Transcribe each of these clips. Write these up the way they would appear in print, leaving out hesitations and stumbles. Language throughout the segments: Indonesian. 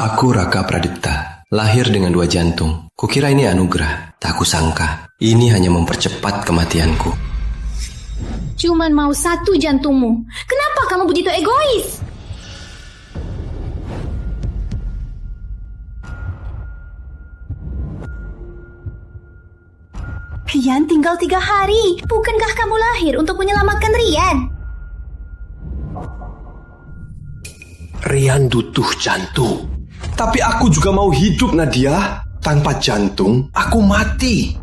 Aku Raka Pradipta, lahir dengan 2 jantung. Kukira ini anugerah, tak kusangka ini hanya mempercepat kematianku. Cuman mau 1 jantungmu. Kenapa kamu begitu egois? Rian tinggal 3 hari. Bukankah kamu lahir untuk menyelamatkan Rian? Rian butuh jantung. Tapi aku juga mau hidup, Nadia. Tanpa jantung, aku mati.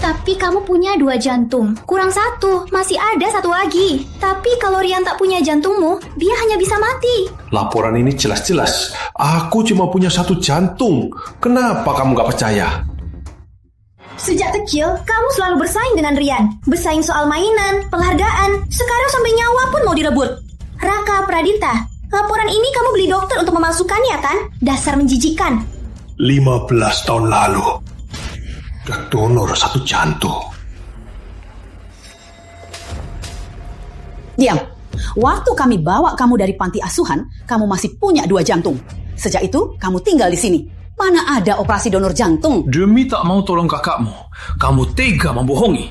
Tapi kamu punya 2 jantung. Kurang 1, masih ada 1 lagi. Tapi kalau Rian tak punya jantungmu, dia hanya bisa mati. Laporan ini jelas-jelas. Aku cuma punya 1 jantung. Kenapa kamu gak percaya? Sejak kecil, kamu selalu bersaing dengan Rian. Bersaing soal mainan, penghargaan. Sekarang sampai nyawa pun mau direbut. Raka Pradipta, laporan ini kamu beli dokter untuk memasukkannya kan? Dasar menjijikan. 15 tahun lalu. Gak donor 1 jantung. Diam. Waktu kami bawa kamu dari panti asuhan, kamu masih punya 2 jantung. Sejak itu, kamu tinggal di sini. Mana ada operasi donor jantung? Demi tak mau tolong kakakmu, kamu tega membohongi.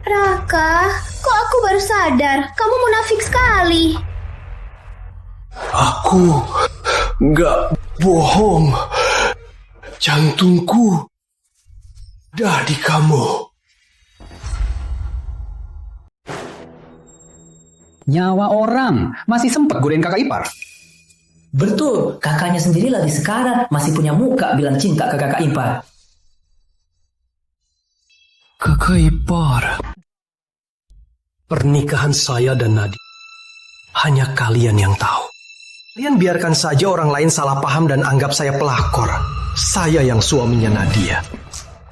Raka, kok aku baru sadar? Kamu munafik sekali. Aku gak bohong. Jantungku ada di kamu. Nyawa orang, masih sempat godain kakak ipar. Betul, kakaknya sendiri lagi sekarat, masih punya muka bilang cinta ke kakak ipar. Kakak ipar. Pernikahan saya dan Nadia hanya kalian yang tahu. Kalian biarkan saja orang lain salah paham dan anggap saya pelakor. Saya yang suaminya Nadia.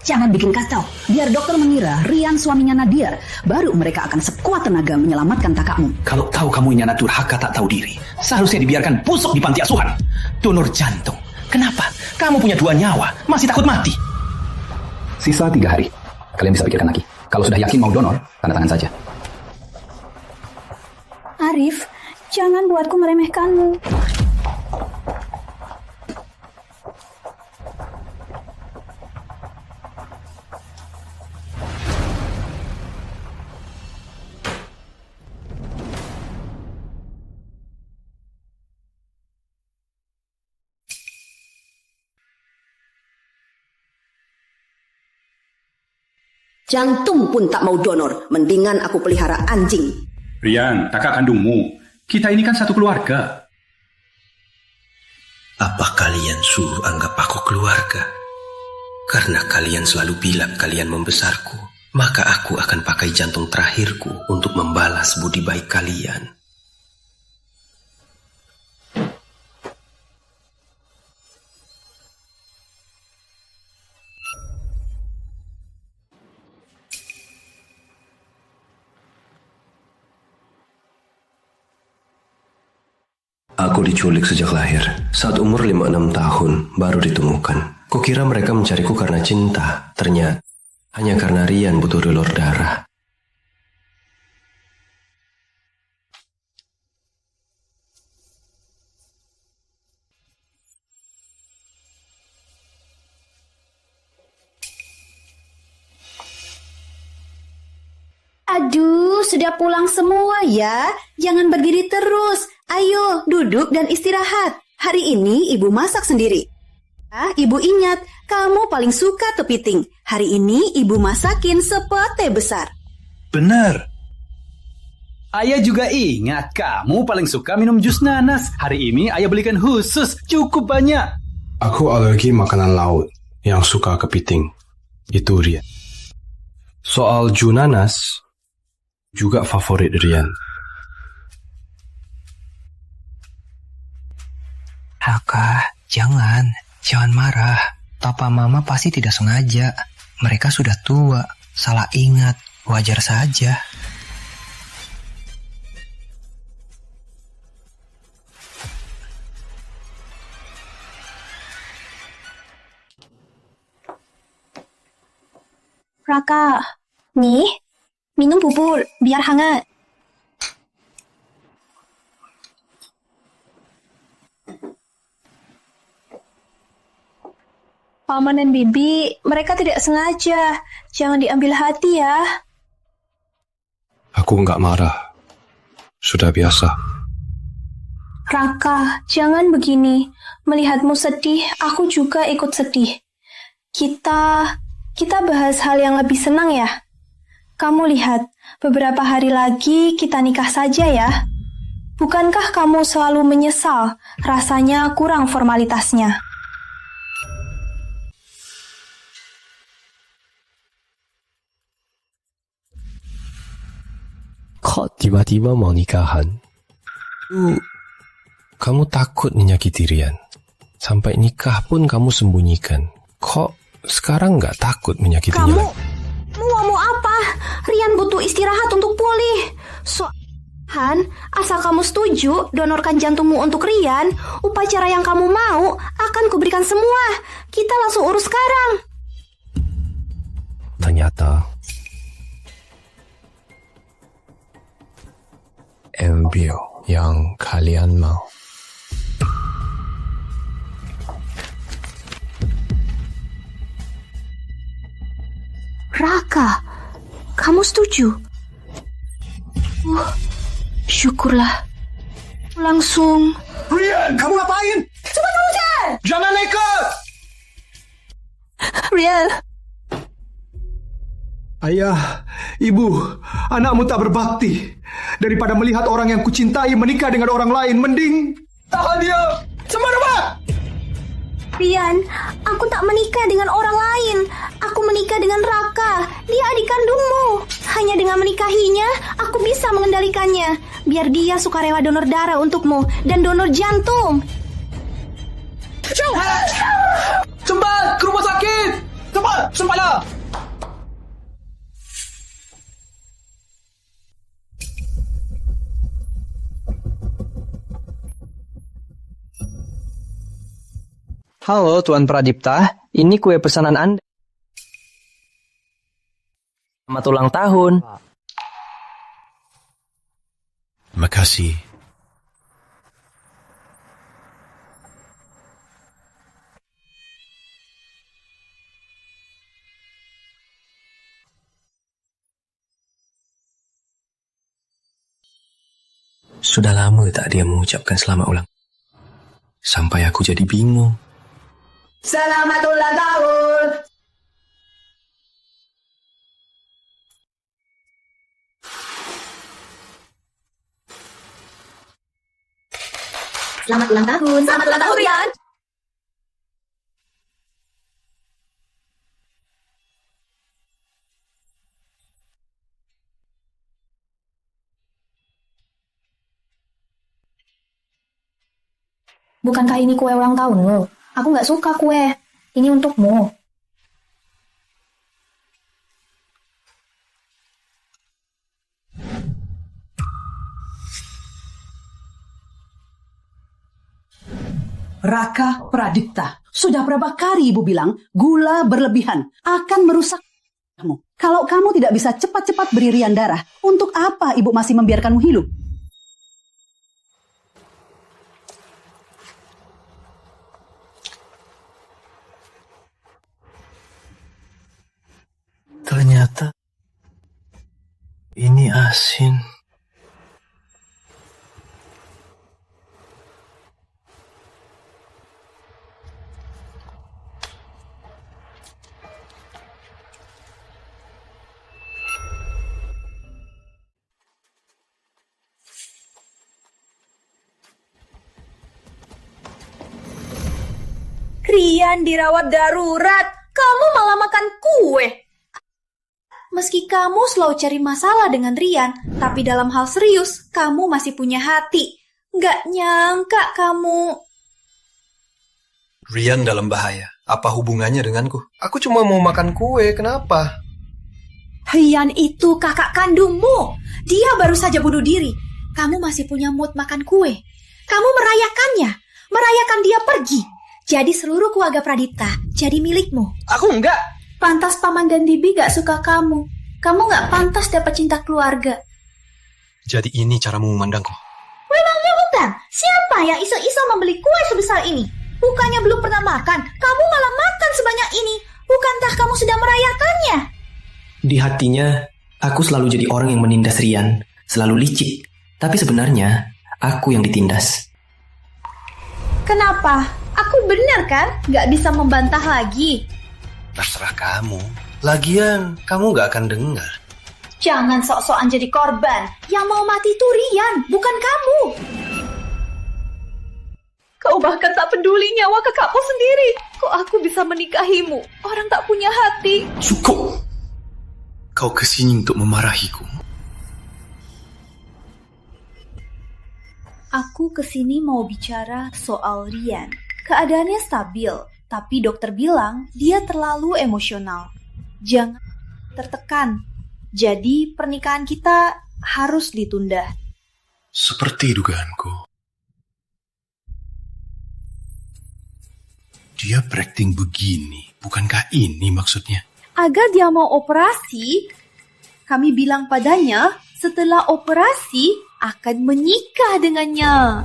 Jangan bikin kacau. Biar dokter mengira Rian suaminya Nadia. Baru mereka akan sekuat tenaga menyelamatkan kakakmu. Kalau tahu kamu ini anak durhaka tak tahu diri, seharusnya dibiarkan busuk di panti asuhan. Donor jantung. Kenapa? Kamu punya 2 nyawa, masih takut mati. Sisa 3 hari. Kalian bisa pikirkan lagi. Kalau sudah yakin mau donor, tanda tangan saja. Arif, jangan buatku meremehkanmu. Jantung pun tak mau donor. Mendingan aku pelihara anjing. Rian, kakak kandungmu. Kita ini kan satu keluarga. Apa kalian suruh anggap aku keluarga? Karena kalian selalu bilang kalian membesarku, maka aku akan pakai jantung terakhirku untuk membalas budi baik kalian. Aku diculik sejak lahir. Saat umur 5-6 tahun baru ditemukan. Kukira mereka mencariku karena cinta. Ternyata hanya karena Rian butuh donor darah. Aduh, sudah pulang semua ya. Jangan berdiri terus. Ayo, duduk dan istirahat. Hari ini ibu masak sendiri. Ibu ingat, kamu paling suka kepiting. Hari ini ibu masakin sepete besar. Benar. Ayah juga ingat kamu paling suka minum jus nanas. Hari ini ayah belikan khusus, cukup banyak. Aku alergi makanan laut yang suka kepiting. Itu Rian. Soal jus nanas, juga favorit Rian. Raka, jangan marah. Papa Mama pasti tidak sengaja. Mereka sudah tua, salah ingat, wajar saja. Raka, nih, minum bubur, biar hangat. Paman dan Bibi, mereka tidak sengaja. Jangan diambil hati ya. Aku nggak marah. Sudah biasa. Raka, jangan begini. Melihatmu sedih, aku juga ikut sedih. Kita bahas hal yang lebih senang ya. Kamu lihat, beberapa hari lagi kita nikah saja ya. Bukankah kamu selalu menyesal? Rasanya kurang formalitasnya. Kok tiba-tiba mau nikahan? Kamu takut menyakiti Rian. Sampai nikah pun kamu sembunyikan. Kok sekarang nggak takut menyakitinya? Kamu mau apa? Rian butuh istirahat untuk pulih. Han, asal kamu setuju donorkan jantungmu untuk Rian, upacara yang kamu mau akan kuberikan semua. Kita langsung urus sekarang. Ternyata embrio yang kalian mau. Raka, kamu setuju? Syukurlah. Langsung. Rian, kamu ngapain? Cepat kamu cari! Jangan ikut! Rian. Ayah, ibu, anakmu tak berbakti. Daripada melihat orang yang kucintai menikah dengan orang lain, mending tahan dia. Semua. Rian, aku tak menikah dengan orang lain. Aku menikah dengan Raka. Dia adik kandungmu. Hanya dengan menikahinya, aku bisa mengendalikannya. Biar dia sukarela donor darah untukmu dan donor jantung. Cepat ke rumah sakit. Cepat, cepatlah. Halo Tuan Pradipta, ini kue pesanan Anda. Selamat ulang tahun. Makasih. Sudah lama tak dia mengucapkan selamat ulang. Sampai aku jadi bingung. Selamat ulang tahun. Selamat ulang tahun. Selamat ulang tahun, Rian. Bukankah ini kue ulang tahunmu? Aku nggak suka kue. Ini untukmu. Raka Pradipta, sudah berapa kali Ibu bilang gula berlebihan akan merusak kamu. Kalau kamu tidak bisa cepat-cepat beri Rian darah, untuk apa Ibu masih membiarkanmu hidup? Ternyata ini asin. Rian dirawat darurat. Kamu malah makan kue. Meski kamu selalu cari masalah dengan Rian, tapi dalam hal serius, kamu masih punya hati. Nggak nyangka kamu... Rian dalam bahaya. Apa hubungannya denganku? Aku cuma mau makan kue, kenapa? Rian itu kakak kandungmu. Dia baru saja bunuh diri. Kamu masih punya mood makan kue. Kamu merayakannya. Merayakan dia pergi. Jadi seluruh keluarga Pradipta jadi milikmu. Aku enggak. Pantas Paman dan Bibi gak suka kamu. Kamu gak pantas dapat cinta keluarga. Jadi ini caramu memandangku? Memangnya bukan? Siapa yang iso-iso membeli kue sebesar ini? Bukannya belum pernah makan, kamu malah makan sebanyak ini. Bukankah kamu sudah merayakannya? Di hatinya, aku selalu jadi orang yang menindas Rian, selalu licik. Tapi sebenarnya, aku yang ditindas. Kenapa? Aku benar kan? Gak bisa membantah lagi. Terserah kamu. Lagian, kamu gak akan dengar. Jangan sok-sokan jadi korban. Yang mau mati itu Rian, bukan kamu. Kau bahkan tak peduli nyawa kakakmu sendiri. Kok aku bisa menikahimu? Orang tak punya hati. Cukup. Kau kesini untuk memarahiku. Aku kesini mau bicara soal Rian. Keadaannya stabil, tapi dokter bilang dia terlalu emosional. Jangan tertekan. Jadi pernikahan kita harus ditunda. Seperti dugaanku. Dia berakting begini, bukankah ini maksudnya? Agar dia mau operasi, kami bilang padanya setelah operasi akan menikah dengannya.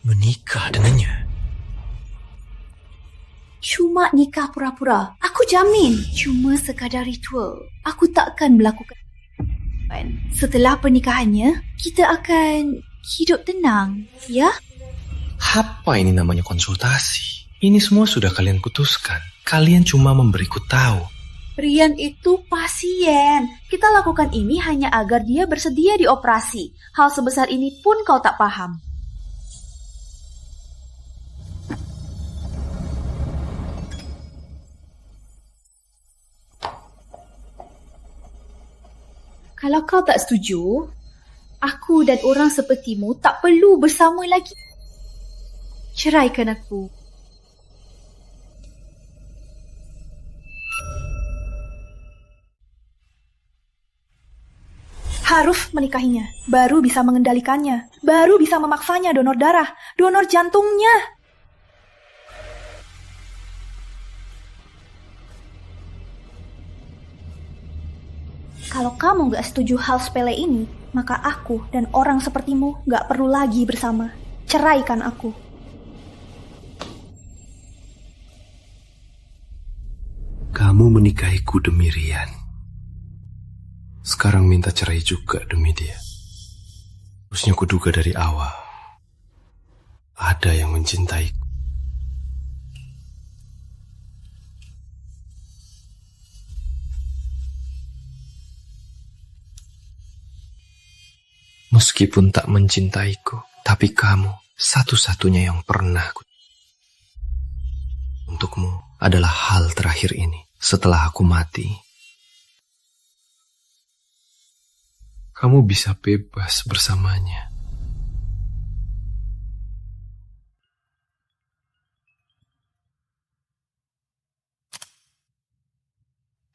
Menikah dengannya? Cuma nikah pura-pura. Aku jamin. Cuma sekadar ritual. Aku takkan melakukan. Setelah pernikahannya, kita akan hidup tenang, ya? Apa ini namanya konsultasi? Ini semua sudah kalian putuskan. Kalian cuma memberiku tahu. Rian itu pasien. Kita lakukan ini hanya agar dia bersedia dioperasi. Hal sebesar ini pun kau tak paham. Kalau kau tak setuju, aku dan orang sepertimu tak perlu bersama lagi. Ceraikan aku. Harus menikahinya, baru bisa mengendalikannya, baru bisa memaksanya donor darah, donor jantungnya. Kalau kamu gak setuju hal sepele ini, maka aku dan orang sepertimu gak perlu lagi bersama. Ceraikan aku. Kamu menikahiku demi Rian. Sekarang minta cerai juga demi dia. Harusnya kuduga dari awal. Ada yang mencintaiku. Meskipun tak mencintaiku, tapi kamu satu-satunya yang pernah ku. Untukmu adalah hal terakhir ini setelah aku mati. Kamu bisa bebas bersamanya.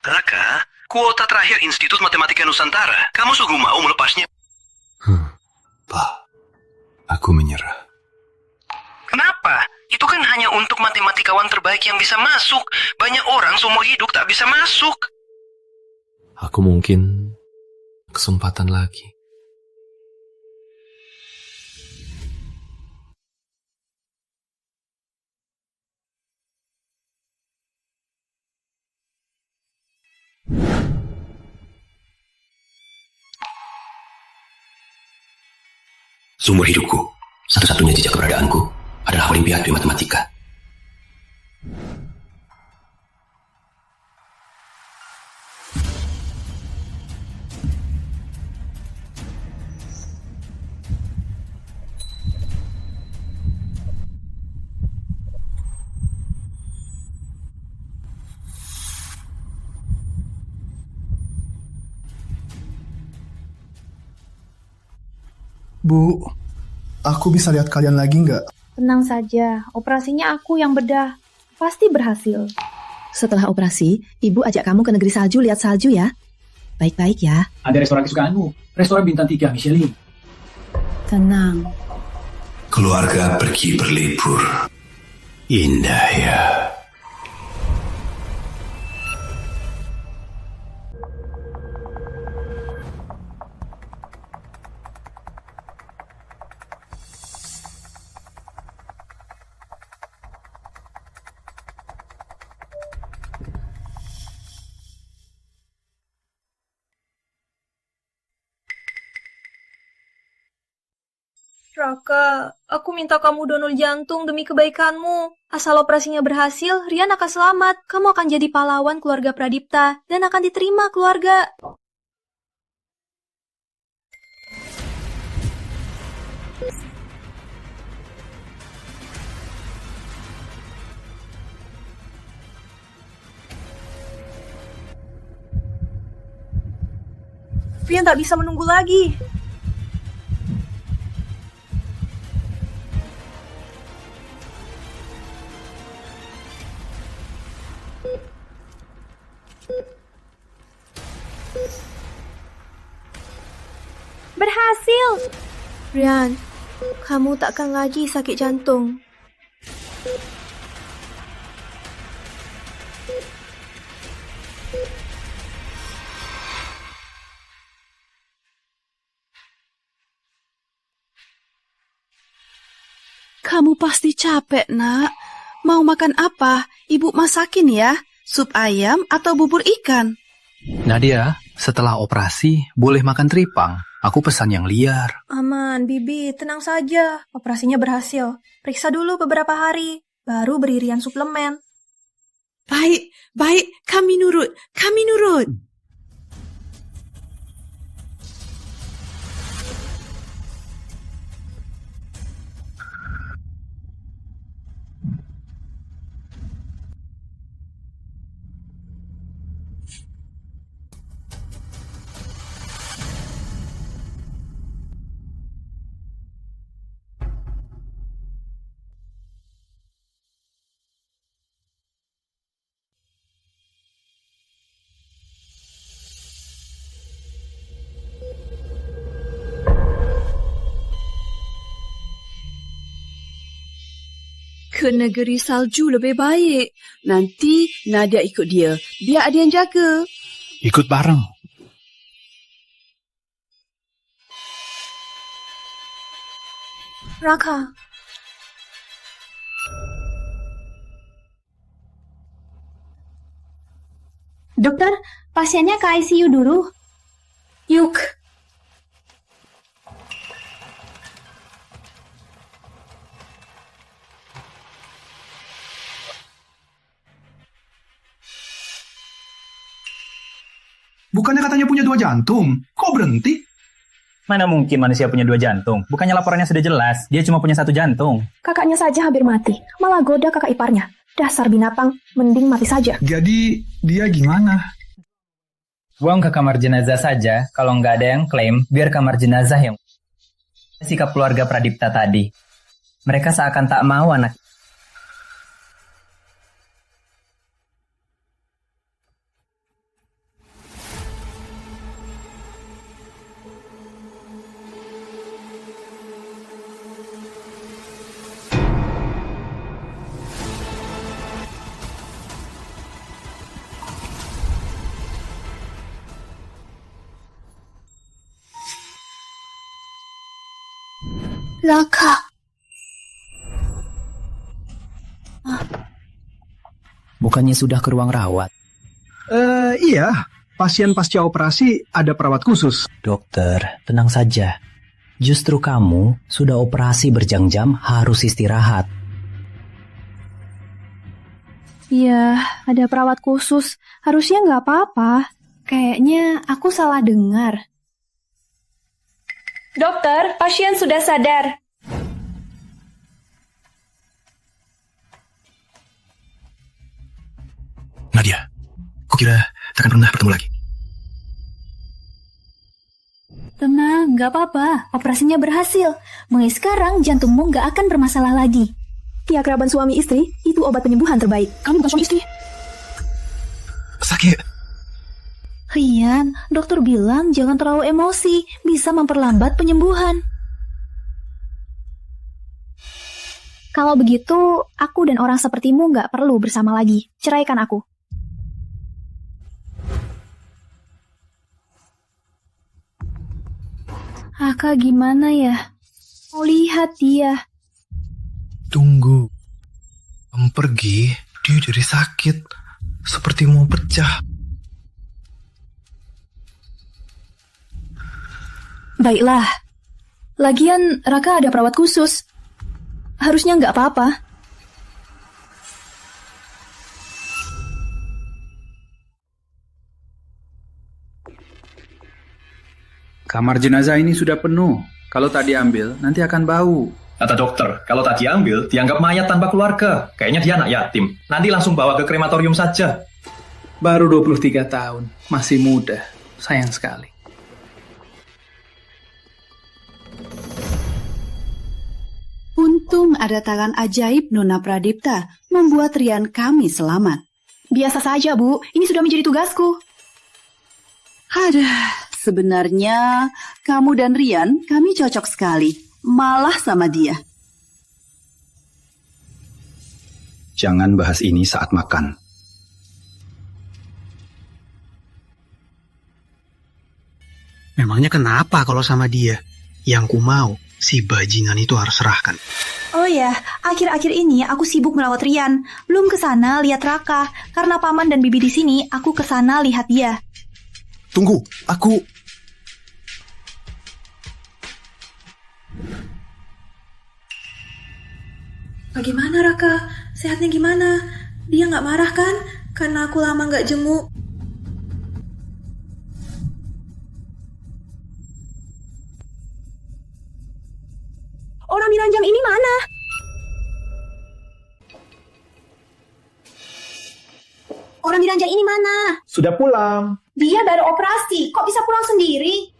Raka, kuota terakhir Institut Matematika Nusantara. Kamu sungguh mau melepasnya? Pak, aku menyerah. Kenapa? Itu kan hanya untuk matematikawan terbaik yang bisa masuk. Banyak orang seumur hidup tak bisa masuk. Aku mungkin kesempatan lagi. Seumur hidupku, satu-satunya jejak keberadaanku adalah Olimpiade Matematika. Bu, aku bisa lihat kalian lagi nggak? Tenang saja, operasinya aku yang bedah. Pasti berhasil. Setelah operasi, Ibu ajak kamu ke negeri salju lihat salju ya. Baik-baik ya. Ada restoran kesukaanmu, restoran bintang 3 Michelin. Tenang. Keluarga pergi berlibur. Indah ya. Raka, aku minta kamu donor jantung demi kebaikanmu. Asal operasinya berhasil, Rian akan selamat. Kamu akan jadi pahlawan keluarga Pradipta dan akan diterima keluarga. Rian tak bisa menunggu lagi. Berhasil! Rian, kamu takkan lagi sakit jantung. Kamu pasti capek, Nak. Mau makan apa? Ibu masakin ya. Sup ayam atau bubur ikan? Nadia, setelah operasi boleh makan teripang. Aku pesan yang liar. Aman, Bibi, tenang saja. Operasinya berhasil. Periksa dulu beberapa hari, baru beri Rian suplemen. Baik, kami nurut. Ke negeri salju lebih baik. Nanti Nadia ikut dia. Biar ada yang jaga. Ikut bareng. Raka. Dokter, pasiennya ke ICU dulu. Yuk. Bukannya katanya punya 2 jantung? Kok berhenti? Mana mungkin manusia punya 2 jantung? Bukannya laporannya sudah jelas, dia cuma punya 1 jantung. Kakaknya saja hampir mati, malah goda kakak iparnya. Dasar binatang, mending mati saja. Jadi, dia gimana? Buang ke kamar jenazah saja, kalau nggak ada yang klaim, biar kamar jenazah yang... Sikap keluarga Pradipta tadi. Mereka seakan tak mau anak... Raka. Bukannya sudah ke ruang rawat? Iya. Pasien pasca operasi ada perawat khusus. Dokter, tenang saja. Justru kamu sudah operasi berjam-jam harus istirahat. Iya, ada perawat khusus. Harusnya nggak apa-apa. Kayaknya aku salah dengar. Dokter, pasien sudah sadar. Nadia, kukira takkan pernah bertemu lagi. Tenang, nggak apa-apa. Operasinya berhasil. Mulai sekarang jantungmu nggak akan bermasalah lagi. Keakraban suami istri, itu obat penyembuhan terbaik. Kamu bukan suami istri. Sakit. Rian, dokter bilang jangan terlalu emosi. Bisa memperlambat penyembuhan. Kalau begitu, aku dan orang sepertimu nggak perlu bersama lagi. Ceraikan aku. Raka gimana ya? Mau lihat dia. Tunggu. Kamu pergi, dia jadi sakit. Seperti mau pecah. Baiklah. Lagian Raka ada perawat khusus. Harusnya nggak apa-apa. Kamar jenazah ini sudah penuh. Kalau tak diambil, nanti akan bau. Kata dokter, kalau tak diambil, dianggap mayat tanpa keluarga. Kayaknya dia anak yatim. Nanti langsung bawa ke krematorium saja. Baru 23 tahun, masih muda. Sayang sekali. Untung ada tangan ajaib Nona Pradipta membuat Rian kami selamat. Biasa saja, Bu. Ini sudah menjadi tugasku. Sebenarnya kamu dan Rian kami cocok sekali. Malah sama dia. Jangan bahas ini saat makan. Memangnya kenapa kalau sama dia? Yang ku mau, si bajingan itu harus serahkan. Oh ya, akhir-akhir ini aku sibuk merawat Rian. Belum kesana lihat Raka. Karena paman dan bibi di sini, aku kesana lihat dia. Tunggu, aku... Bagaimana Raka? Sehatnya gimana? Dia nggak marah kan? Karena aku lama nggak jenguk. Orang Miranjang ini mana? Orang Miranjang ini mana? Sudah pulang. Dia baru operasi, kok bisa pulang sendiri?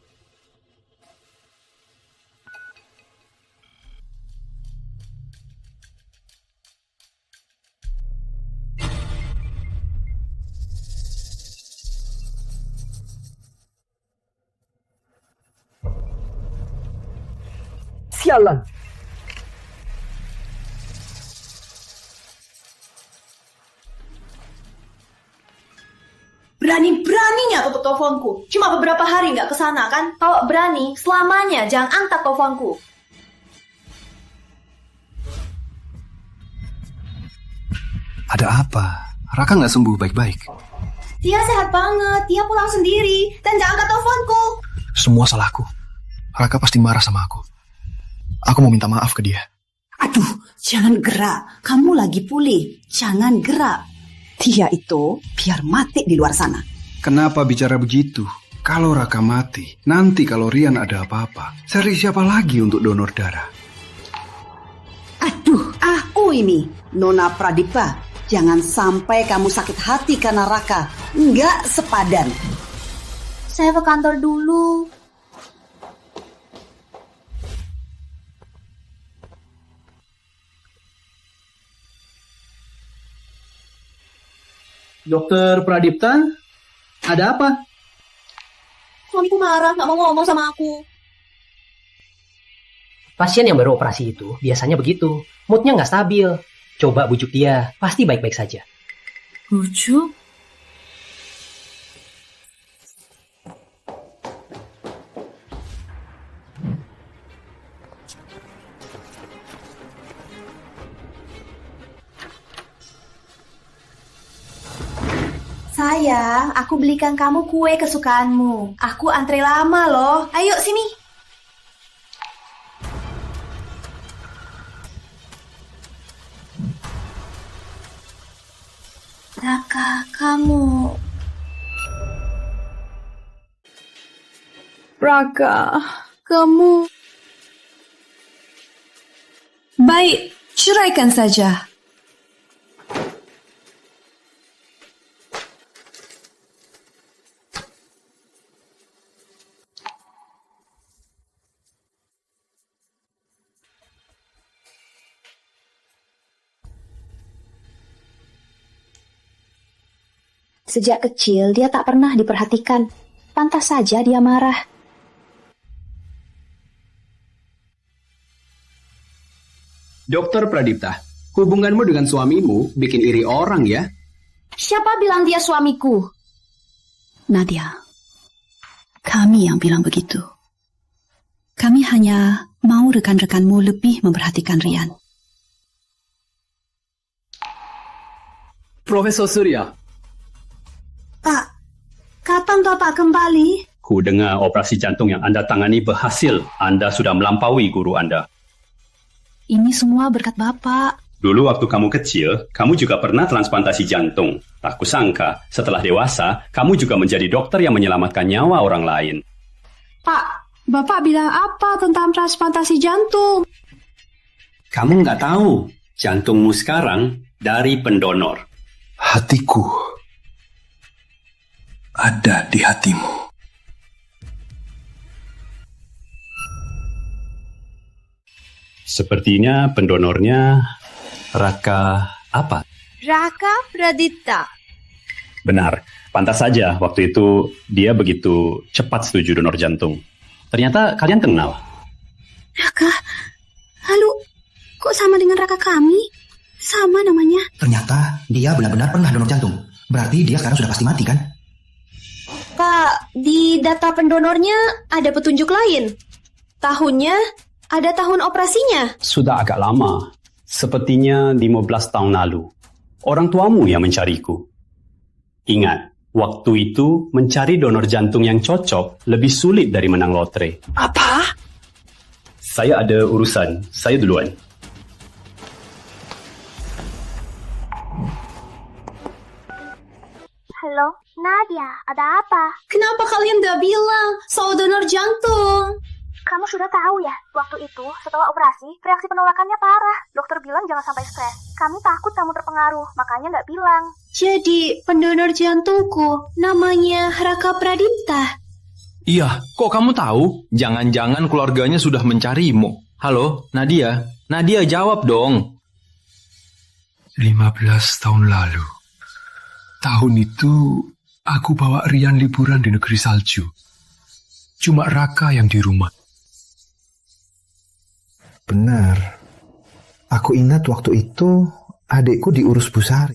Sialan. Berani-beraninya tutup teleponku. Cuma beberapa hari nggak kesana kan? Kalau berani, selamanya jangan angkat teleponku. Ada apa? Raka nggak sembuh baik-baik. Dia sehat banget, dia pulang sendiri. Dan jangan angkat teleponku. Semua salahku. Raka pasti marah sama aku. Aku mau minta maaf ke dia. Aduh, jangan gerak. Kamu lagi pulih. Jangan gerak. Dia itu biar mati di luar sana. Kenapa bicara begitu? Kalau Raka mati, nanti kalau Rian ada apa-apa, cari siapa lagi untuk donor darah? Aduh, aku ini, Nona Pradipta. Jangan sampai kamu sakit hati karena Raka. Enggak sepadan. Saya ke kantor dulu. Dokter Pradipta, ada apa? Suamiku marah, nggak mau ngomong sama aku. Pasien yang baru operasi itu biasanya begitu. Moodnya nggak stabil. Coba bujuk dia, pasti baik-baik saja. Bujuk? Sayang, aku belikan kamu kue kesukaanmu. Aku antre lama loh. Ayo sini. Raka, kamu... Raka, kamu... Baik, ceraikan saja. Sejak kecil dia tak pernah diperhatikan. Pantas saja dia marah. Dokter Pradipta, hubunganmu dengan suamimu bikin iri orang ya? Siapa bilang dia suamiku? Nadia, kami yang bilang begitu. Kami hanya mau rekan-rekanmu lebih memperhatikan Rian. Profesor Surya. Pak, kapan Bapak kembali? Ku dengar operasi jantung yang Anda tangani berhasil. Anda sudah melampaui guru Anda. Ini semua berkat Bapak. Dulu waktu kamu kecil, kamu juga pernah transplantasi jantung. Tak kusangka, setelah dewasa, kamu juga menjadi dokter yang menyelamatkan nyawa orang lain. Pak, Bapak bilang apa tentang transplantasi jantung? Kamu nggak tahu, jantungmu sekarang dari pendonor. Hatiku ada di hatimu. Sepertinya pendonornya Raka apa? Raka Pradipta. Benar, pantas saja waktu itu dia begitu cepat setuju donor jantung. Ternyata kalian kenal. Raka? Lalu, kok sama dengan Raka kami? Sama namanya. Ternyata dia benar-benar pernah donor jantung. Berarti dia sekarang sudah pasti mati kan? Pak, di data pendonornya ada petunjuk lain. Tahunnya, ada tahun operasinya. Sudah agak lama. Sepertinya 15 tahun lalu. Orang tuamu yang mencariku. Ingat, waktu itu mencari donor jantung yang cocok lebih sulit dari menang lotre. Apa? Saya ada urusan. Saya duluan. Halo, Nadia, ada apa? Kenapa kalian gak bilang soal donor jantung? Kamu sudah tahu ya, waktu itu setelah operasi, reaksi penolakannya parah. Dokter bilang jangan sampai stres. Kami takut kamu terpengaruh, makanya nggak bilang. Jadi, pendonor jantungku namanya Raka Pradipta. Iya, kok kamu tahu? Jangan-jangan keluarganya sudah mencarimu. Halo, Nadia. Nadia, jawab dong. 15 tahun lalu. Tahun itu, aku bawa Rian liburan di negeri salju. Cuma Raka yang di rumah. Benar. Aku ingat waktu itu adikku diurus Bu Sari.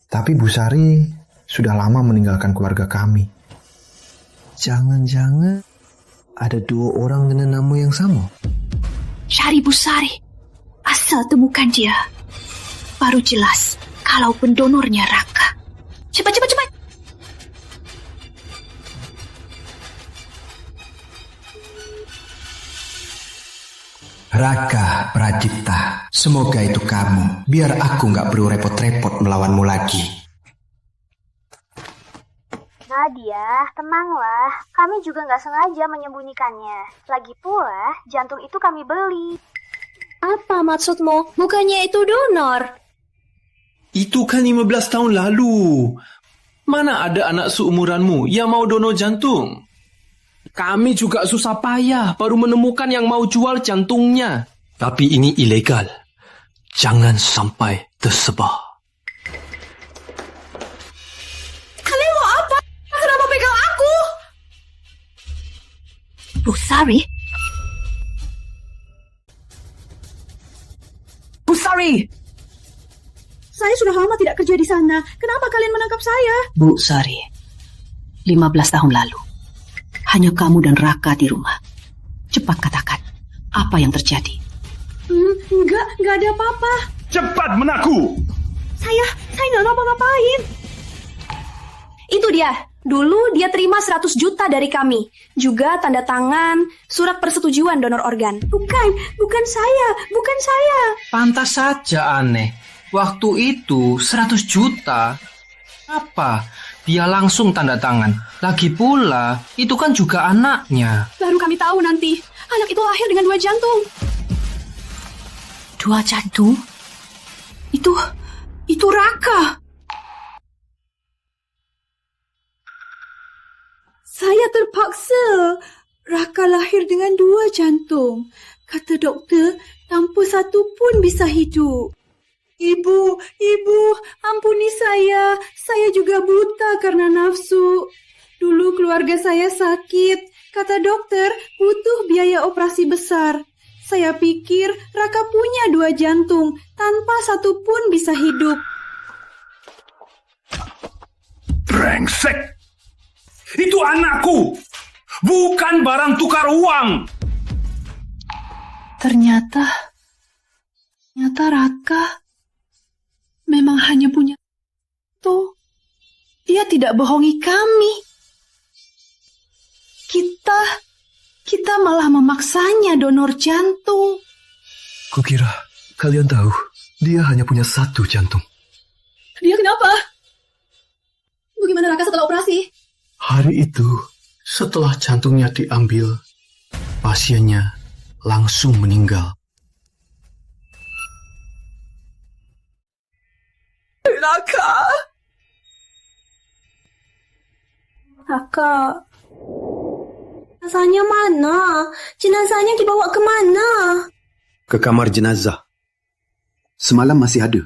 Tapi Bu Sari sudah lama meninggalkan keluarga kami. Jangan-jangan ada 2 orang dengan nama yang sama. Cari Bu Sari. Asal temukan dia. Baru jelas kalau pendonornya Raka. Cepat. Raka Pradipta, semoga itu kamu. Biar aku nggak perlu repot-repot melawanmu lagi. Nadia, tenanglah. Kami juga nggak sengaja menyembunyikannya. Lagi pula, jantung itu kami beli. Apa maksudmu? Bukannya itu donor? Itu kan 15 tahun lalu. Mana ada anak seumuranmu yang mau donor jantung? Kami juga susah payah baru menemukan yang mau jual jantungnya. Tapi ini ilegal. Jangan sampai tersebar. Kalian mau apa? Kenapa pegang aku? Bu Sari? Bu Sari! Saya sudah lama tidak kerja di sana. Kenapa kalian menangkap saya? Bu Sari, 15 tahun lalu. Hanya kamu dan Raka di rumah. Cepat katakan, apa yang terjadi? Enggak ada apa-apa. Cepat mengaku! Saya nggak ngapa-ngapain. Itu dia. Dulu dia terima 100 juta dari kami. Juga tanda tangan, surat persetujuan donor organ. Bukan saya. Pantas saja aneh. Waktu itu 100 juta. Apa? Dia langsung tanda tangan. Lagi pula, itu kan juga anaknya. Baru kami tahu nanti. Anak itu lahir dengan 2 jantung. 2 jantung? Itu Raka. Saya terpaksa. Raka lahir dengan 2 jantung. Kata doktor, tanpa satu pun bisa hidup. Ibu, ampuni saya. Saya juga buta karena nafsu. Dulu keluarga saya sakit. Kata dokter, butuh biaya operasi besar. Saya pikir Raka punya 2 jantung, tanpa satu pun bisa hidup. Brengsek! Itu anakku! Bukan barang tukar uang! Ternyata Raka memang hanya punya itu. Dia tidak bohongi kami. Kita malah memaksanya donor jantung. Kukira kalian tahu, dia hanya punya 1 jantung. Dia kenapa? Bagaimana Raka setelah operasi? Hari itu, setelah jantungnya diambil, pasiennya langsung meninggal. Raka, jenazahnya mana? Jenazahnya dibawa ke mana? Ke kamar jenazah. Semalam masih ada.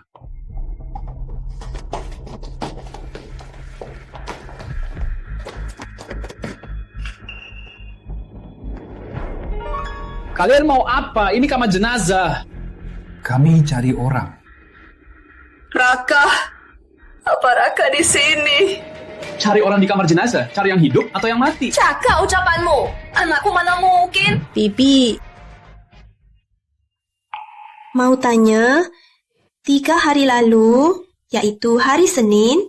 Kalian mau apa? Ini kamar jenazah. Kami cari orang. Raka, apa Raka di sini? Cari orang di kamar jenazah? Cari yang hidup atau yang mati? Cakap ucapanmu. Anakku mana mungkin. Bibi, mau tanya, 3 hari lalu, yaitu hari Senin,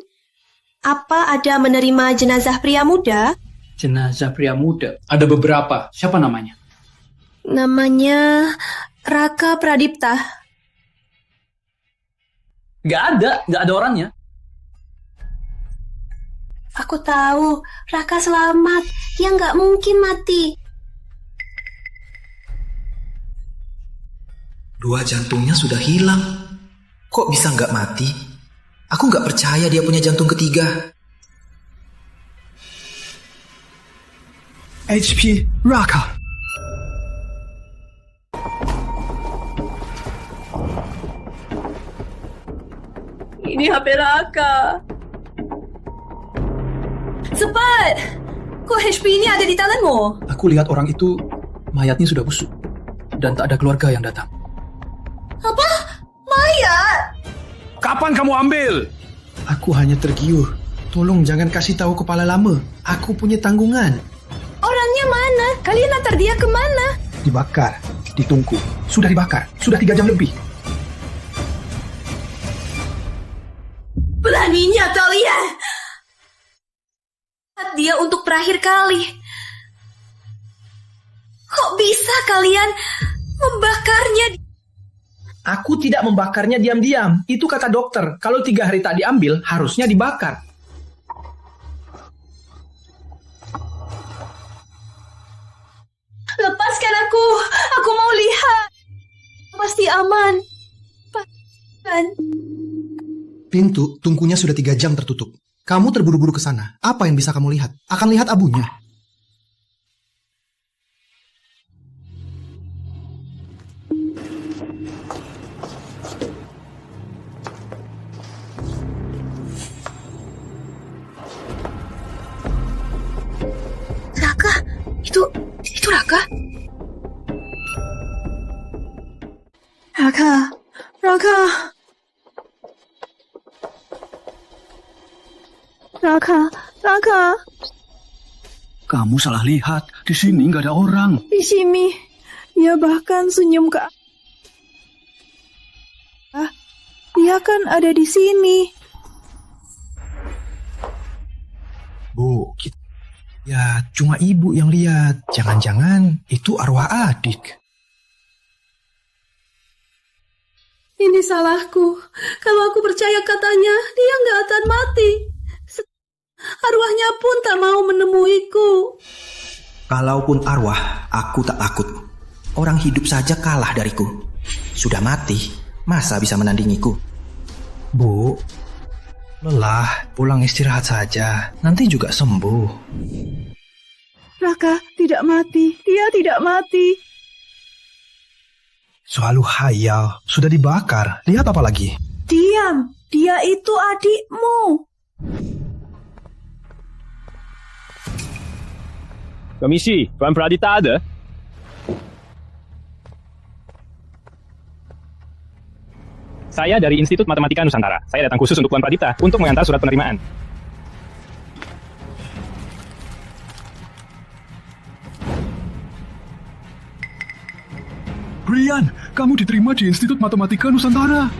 apa ada menerima jenazah pria muda? Jenazah pria muda? Ada beberapa. Siapa namanya? Namanya Raka Pradipta. Gak ada orangnya. Aku tahu, Raka selamat. Dia nggak mungkin mati. 2 jantungnya sudah hilang. Kok bisa nggak mati? Aku nggak percaya dia punya jantung ketiga. HP Raka. Ini HP Raka. Cepat! Kok HP ini ada di tanganmu? Aku lihat orang itu, mayatnya sudah busuk. Dan tak ada keluarga yang datang. Apa? Mayat? Kapan kamu ambil? Aku hanya tergiur. Tolong jangan kasih tahu kepala lama. Aku punya tanggungan. Orangnya mana? Kalian antar dia kemana? Dibakar, ditungku. Sudah dibakar, sudah 3 jam lebih. Beraninya kalian! Dia untuk terakhir kali. Kok bisa kalian membakarnya? Aku tidak membakarnya diam-diam. Itu kata dokter. Kalau 3 hari tak diambil, harusnya dibakar. Lepaskan aku. Aku mau lihat. Pasti aman. Pintu tungkunya sudah 3 jam tertutup. Kamu terburu-buru ke sana. Apa yang bisa kamu lihat? Akan lihat abunya. Raka, itu Raka. Raka. Kamu salah lihat. Di sini nggak ada orang. Di sini, dia bahkan senyum ke. Dia kan ada di sini. Bu, ya cuma ibu yang lihat. Jangan-jangan itu arwah adik. Ini salahku. Kalau aku percaya katanya, dia nggak akan mati. Arwahnya pun tak mau menemuiku. Kalaupun arwah, aku tak takut. Orang hidup saja kalah dariku. Sudah mati, masa bisa menandingiku? Bu, lelah, pulang istirahat saja. Nanti juga sembuh. Raka tidak mati. Dia tidak mati. Selalu hayal, sudah dibakar. Lihat apa lagi? Diam, dia itu adikmu. Komisi, Tuan Pradita ada? Saya dari Institut Matematika Nusantara. Saya datang khusus untuk Tuan Pradipta untuk mengantar surat penerimaan. Rian, kamu diterima di Institut Matematika Nusantara.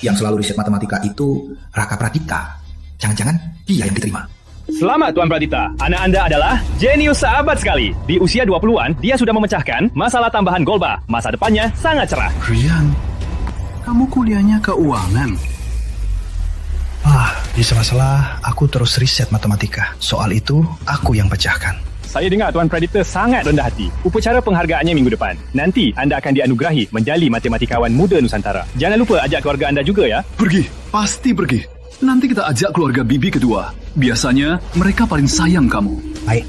Yang selalu riset matematika itu Raka Pradipta. Jangan-jangan dia yang diterima. Selamat Tuan Pradipta, anak Anda adalah jenius sahabat sekali. Di usia 20-an, dia sudah memecahkan masalah tambahan Golba. Masa depannya sangat cerah. Rian, kamu kuliahnya keuangan. Di sela-sela aku terus riset matematika. Soal itu, aku yang pecahkan. Saya dengar Tuan Pradipta sangat rendah hati. Upacara penghargaannya minggu depan. Nanti Anda akan dianugerahi menjadi matematikawan muda Nusantara. Jangan lupa ajak keluarga Anda juga ya. Pergi, pasti pergi. Nanti kita ajak keluarga Bibi kedua. Biasanya mereka paling sayang kamu. Baik.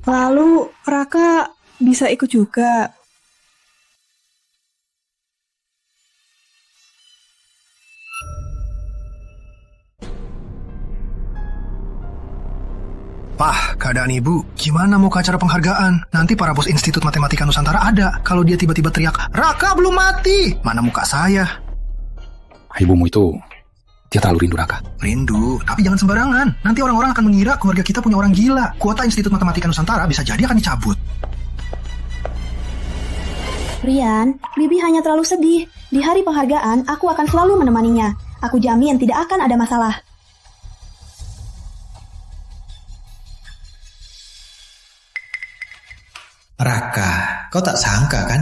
Lalu Raka bisa ikut juga. Pak, keadaan ibu, gimana mau ke acara penghargaan? Nanti para bos Institut Matematika Nusantara ada. Kalau dia tiba-tiba teriak, Raka belum mati! Mana muka saya? Ibumu itu, dia terlalu rindu Raka. Rindu, tapi jangan sembarangan. Nanti orang-orang akan mengira keluarga kita punya orang gila. Kuota Institut Matematika Nusantara bisa jadi akan dicabut. Rian, Bibi hanya terlalu sedih. Di hari penghargaan, aku akan selalu menemaninya. Aku jamin tidak akan ada masalah. Raka, kau tak sangka kan?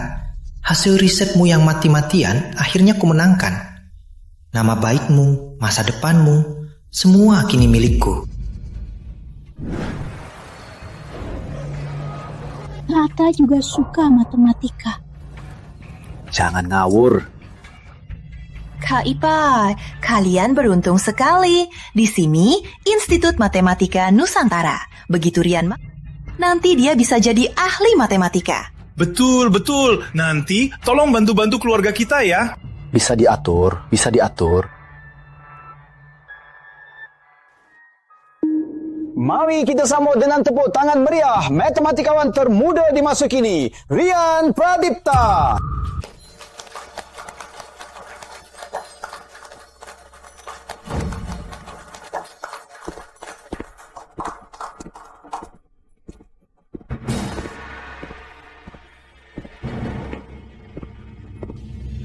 Hasil risetmu yang mati-matian akhirnya kumenangkan. Nama baikmu, masa depanmu, semua kini milikku. Raka juga suka matematika. Jangan ngawur. Kak Ipa, kalian beruntung sekali. Di sini, Institut Matematika Nusantara. Begitu Rian nanti dia bisa jadi ahli matematika. Betul. Nanti tolong bantu-bantu keluarga kita ya. Bisa diatur. Mari kita sambut dengan tepuk tangan meriah matematikawan termuda di masa kini, Rian Pradipta.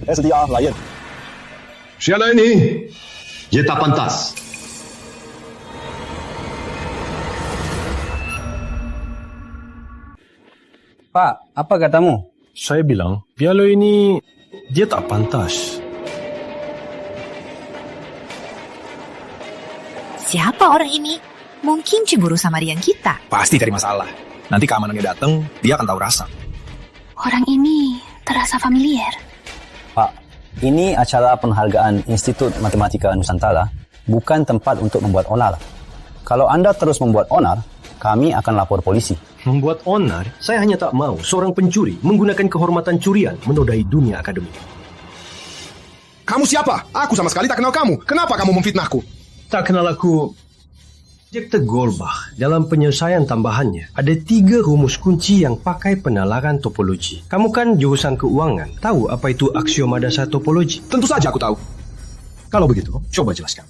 SDR layan. Siapa ini? Dia tak pantas. Pak, apa katamu? Saya bilang, piala ini dia tak pantas. Siapa orang ini? Mungkin cemburu sama Rian kita. Pasti cari masalah. Nanti keamanannya datang, dia akan tahu rasa. Orang ini terasa familiar. Pak, ini acara penghargaan Institut Matematika Nusantara, bukan tempat untuk membuat onar. Kalau Anda terus membuat onar, kami akan lapor polisi. Membuat onar? Saya hanya tak mau seorang pencuri menggunakan kehormatan curian menodai dunia akademik. Kamu siapa? Aku sama sekali tak kenal kamu. Kenapa kamu memfitnahku? Tak kenal aku. Objek Goldbach dalam penyelesaian tambahannya ada 3 rumus kunci yang pakai penalaran topologi. Kamu kan jurusan keuangan, tahu apa itu aksioma dasar topologi? Tentu saja aku tahu. Kalau begitu, coba jelaskan.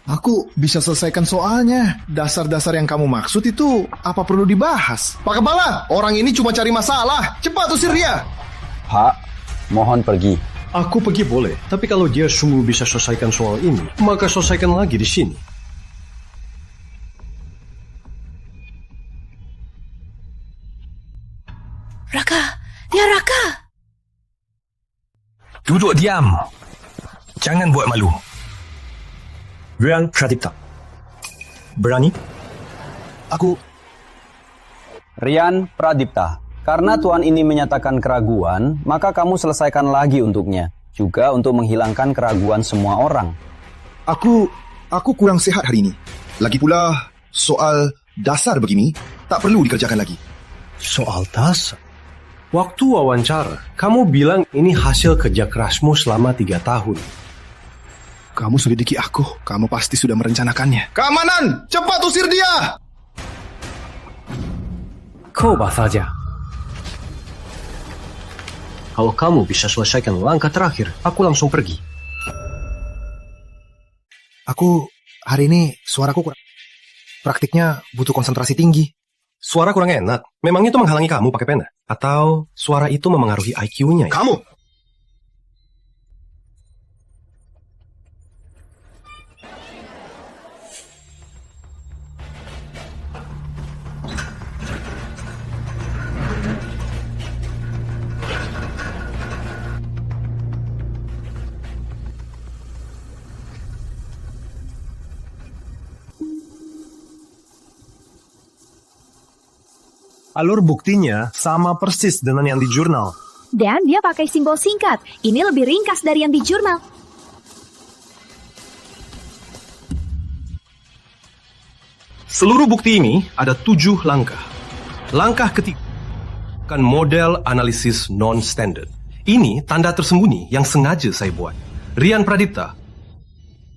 Aku bisa selesaikan soalnya. Dasar-dasar yang kamu maksud itu apa perlu dibahas? Pak Kepala, orang ini cuma cari masalah. Cepat usir dia. Pak, mohon pergi. Aku pergi boleh, tapi kalau dia sungguh bisa selesaikan soal ini, maka selesaikan lagi di sini. Raka, dia Raka. Duduk diam. Jangan buat malu. Rian Pradipta. Berani? Aku Rian Pradipta. Karena Tuan ini menyatakan keraguan, maka kamu selesaikan lagi untuknya. Juga untuk menghilangkan keraguan semua orang. Aku kurang sehat hari ini. Lagi pula, soal dasar begini tak perlu dikerjakan lagi. Soal dasar? Waktu wawancara, kamu bilang ini hasil kerja kerasmu selama 3 tahun. Kamu selidiki aku. Kamu pasti sudah merencanakannya. Keamanan! Cepat usir dia! Coba saja. Kalau kamu bisa selesaikan langkah terakhir, aku langsung pergi. Aku hari ini suaraku kurang. Praktiknya butuh konsentrasi tinggi. Suara kurang enak. Memang itu menghalangi kamu pakai pena? Atau suara itu memengaruhi IQ-nya? Ya? Kamu! Alur buktinya sama persis dengan yang di jurnal. Dan dia pakai simbol singkat. Ini lebih ringkas dari yang di jurnal. Seluruh bukti ini ada 7 langkah. Langkah ketiga kan model analisis non-standard. Ini tanda tersembunyi yang sengaja saya buat. Rian Pradipta,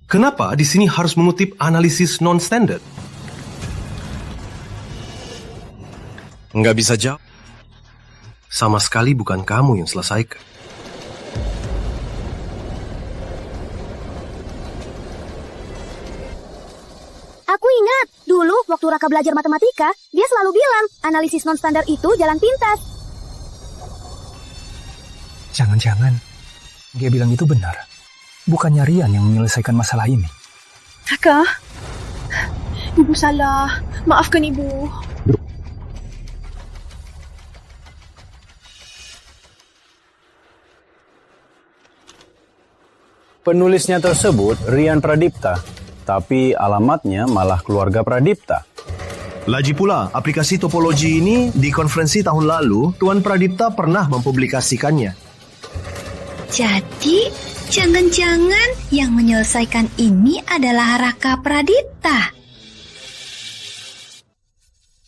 kenapa di sini harus mengutip analisis non-standard? Nggak bisa jawab. Sama sekali bukan kamu yang selesaikan. Aku ingat, dulu waktu Raka belajar matematika, dia selalu bilang, analisis non-standar itu jalan pintas. Jangan-jangan dia bilang itu benar. Bukannya Rian yang menyelesaikan masalah ini. Raka, Ibu salah. Maafkan Ibu. Penulisnya tersebut Rian Pradipta, tapi alamatnya malah keluarga Pradipta. Lagi pula, aplikasi topologi ini di konferensi tahun lalu, Tuan Pradipta pernah mempublikasikannya. Jadi, jangan-jangan yang menyelesaikan ini adalah Raka Pradipta.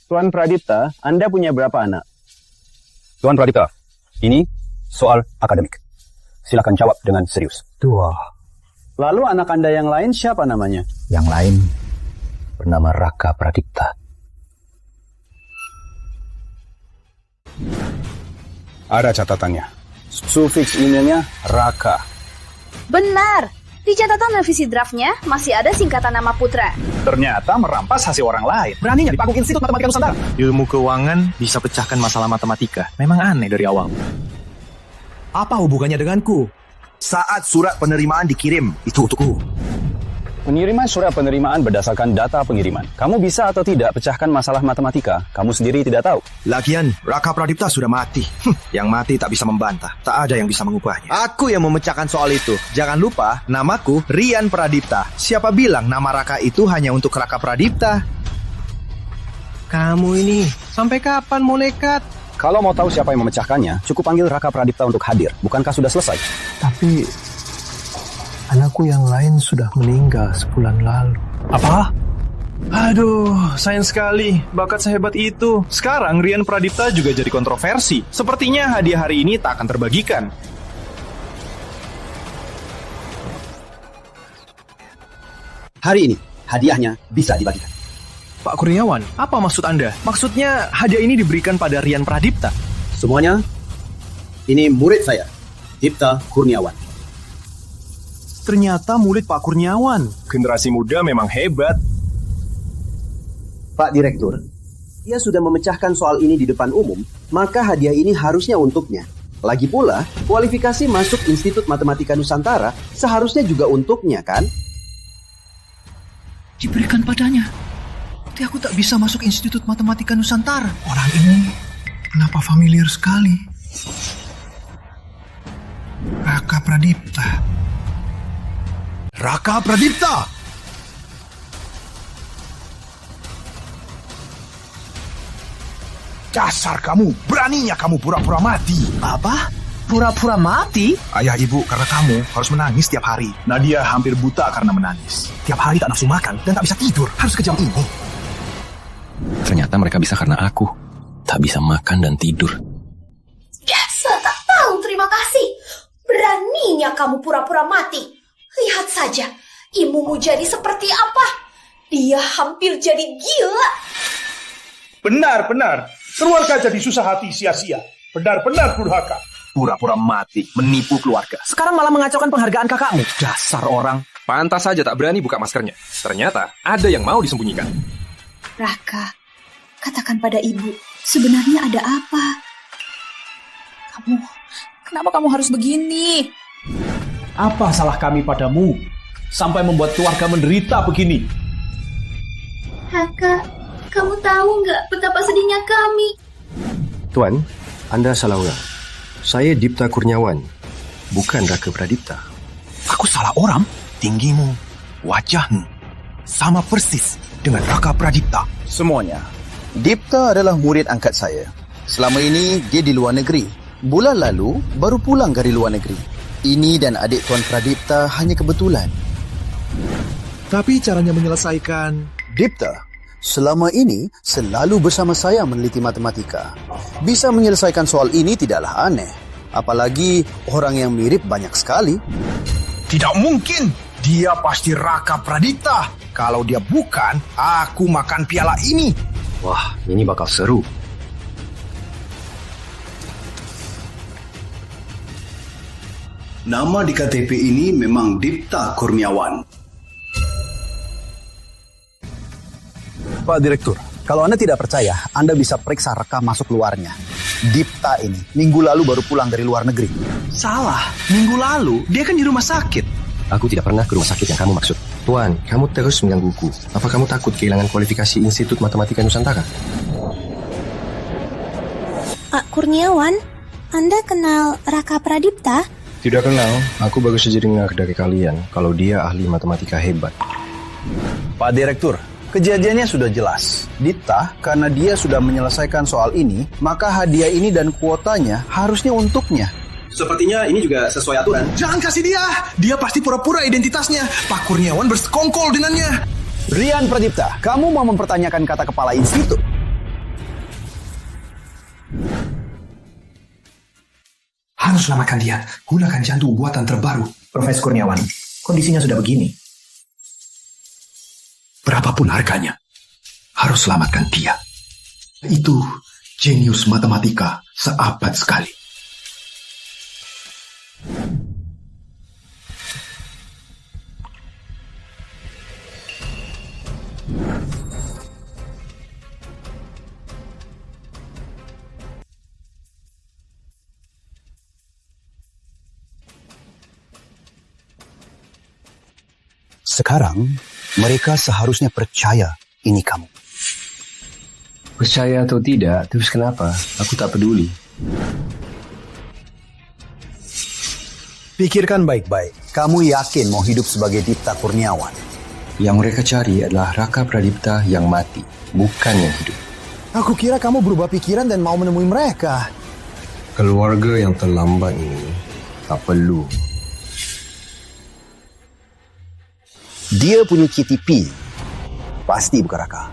Tuan Pradipta, Anda punya berapa anak? Tuan Pradipta, ini soal akademik. Silakan jawab dengan serius. 2. Lalu anak Anda yang lain siapa namanya? Yang lain bernama Raka Pradipta. Ada catatannya. Sufiks emailnya Raka. Benar. Di catatan revisi draftnya masih ada singkatan nama putra. Ternyata merampas hasil orang lain. Beraninya dipaguk Institut Matematika Nusantara. Ilmu keuangan bisa pecahkan masalah matematika. Memang aneh dari awal. Apa hubungannya denganku? Saat surat penerimaan dikirim, itu untukku. Pengiriman surat penerimaan berdasarkan data pengiriman. Kamu bisa atau tidak pecahkan masalah matematika, kamu sendiri tidak tahu. Lagian, Raka Pradipta sudah mati. Yang mati tak bisa membantah. Tak ada yang bisa mengubahnya. Aku yang memecahkan soal itu. Jangan lupa, namaku Rian Pradipta. Siapa bilang nama Raka itu hanya untuk Raka Pradipta? Kamu ini, sampai kapan mau nekat? Kalau mau tahu siapa yang memecahkannya, cukup panggil Raka Pradipta untuk hadir. Bukankah sudah selesai? Tapi anakku yang lain sudah meninggal sebulan lalu. Apa? Aduh, sayang sekali. Bakat sehebat itu. Sekarang Rian Pradipta juga jadi kontroversi. Sepertinya hadiah hari ini tak akan terbagikan. Hari ini, hadiahnya bisa dibagikan. Pak Kurniawan, apa maksud Anda? Maksudnya hadiah ini diberikan pada Rian Pradipta? Semuanya, ini murid saya, Dipta Kurniawan. Ternyata murid Pak Kurniawan. Generasi muda memang hebat. Pak Direktur, ia sudah memecahkan soal ini di depan umum, maka hadiah ini harusnya untuknya. Lagi pula, kualifikasi masuk Institut Matematika Nusantara seharusnya juga untuknya, kan? Diberikan padanya. Tapi aku tak bisa masuk Institut Matematika Nusantara. Orang ini kenapa familiar sekali? Raka Pradipta. Raka Pradipta! Dasar kamu, beraninya kamu pura-pura mati. Apa? Pura-pura mati? Ayah ibu, karena kamu harus menangis tiap hari. Nadia hampir buta karena menangis. Tiap hari tak nafsu makan dan tak bisa tidur. Harus kejam ini. Ternyata mereka bisa karena aku. Tak bisa makan dan tidur. Dasar tak tahu terima kasih. Beraninya kamu pura-pura mati. Lihat saja, ibumu jadi seperti apa. Dia hampir jadi gila. Benar. Keluarga jadi susah hati sia-sia. Benar-benar durhaka. Pura-pura mati, menipu keluarga. Sekarang malah mengacaukan penghargaan kakakmu. Dasar orang. Pantas saja tak berani buka maskernya. Ternyata ada yang mau disembunyikan. Raka, katakan pada ibu, sebenarnya ada apa? Kenapa kamu harus begini? Apa salah kami padamu? Sampai membuat keluarga menderita begini. Raka, kamu tahu nggak betapa sedihnya kami? Tuan, Anda salah orang. Saya Dipta Kurniawan, bukan Raka Pradipta. Aku salah orang? Tinggimu, wajahmu, sama persis dengan Raka Pradipta. Semuanya, Dipta adalah murid angkat saya. Selama ini dia di luar negeri. Bulan lalu baru pulang dari luar negeri. Ini dan adik Tuan Pradipta hanya kebetulan. Tapi caranya menyelesaikan... Dipta selama ini selalu bersama saya meneliti matematika. Bisa menyelesaikan soal ini tidaklah aneh. Apalagi orang yang mirip banyak sekali. Tidak mungkin. Dia pasti Raka Pradipta. Kalau dia bukan, aku makan piala ini. Wah, ini bakal seru. Nama di KTP ini memang Dipta Kurniawan. Pak Direktur, kalau Anda tidak percaya, Anda bisa periksa rekam masuk luarnya. Dipta ini minggu lalu baru pulang dari luar negeri. Salah, minggu lalu dia kan di rumah sakit. Aku tidak pernah ke rumah sakit yang kamu maksud. Tuan, kamu terus menggangguku. Apa kamu takut kehilangan kualifikasi Institut Matematika Nusantara? Pak Kurniawan, Anda kenal Raka Pradipta? Tidak kenal, aku baru saja dengar dari kalian kalau dia ahli matematika hebat. Pak Direktur, kejadiannya sudah jelas. Dipta, karena dia sudah menyelesaikan soal ini, maka hadiah ini dan kuotanya harusnya untuknya. Sepertinya ini juga sesuai aturan. Jangan kasih dia. Dia pasti pura-pura identitasnya. Pak Kurniawan bersekongkol dengannya. Rian Pradipta, kamu mau mempertanyakan kata kepala institut? Harus selamatkan dia. Gunakan jantung buatan terbaru. Profesor Kurniawan, kondisinya sudah begini. Berapapun harganya, harus selamatkan dia. Itu jenius matematika seabad sekali. Sekarang, mereka seharusnya percaya ini kamu. Percaya atau tidak, terus kenapa? Aku tak peduli. Pikirkan baik-baik. Kamu yakin mau hidup sebagai Dipta Kurniawan? Yang mereka cari adalah Raka Pradipta yang mati, bukan yang hidup. Aku kira kamu berubah pikiran dan mau menemui mereka. Keluarga yang terlambat ini tak perlu. Dia punya KTP. Pasti bukan Raka.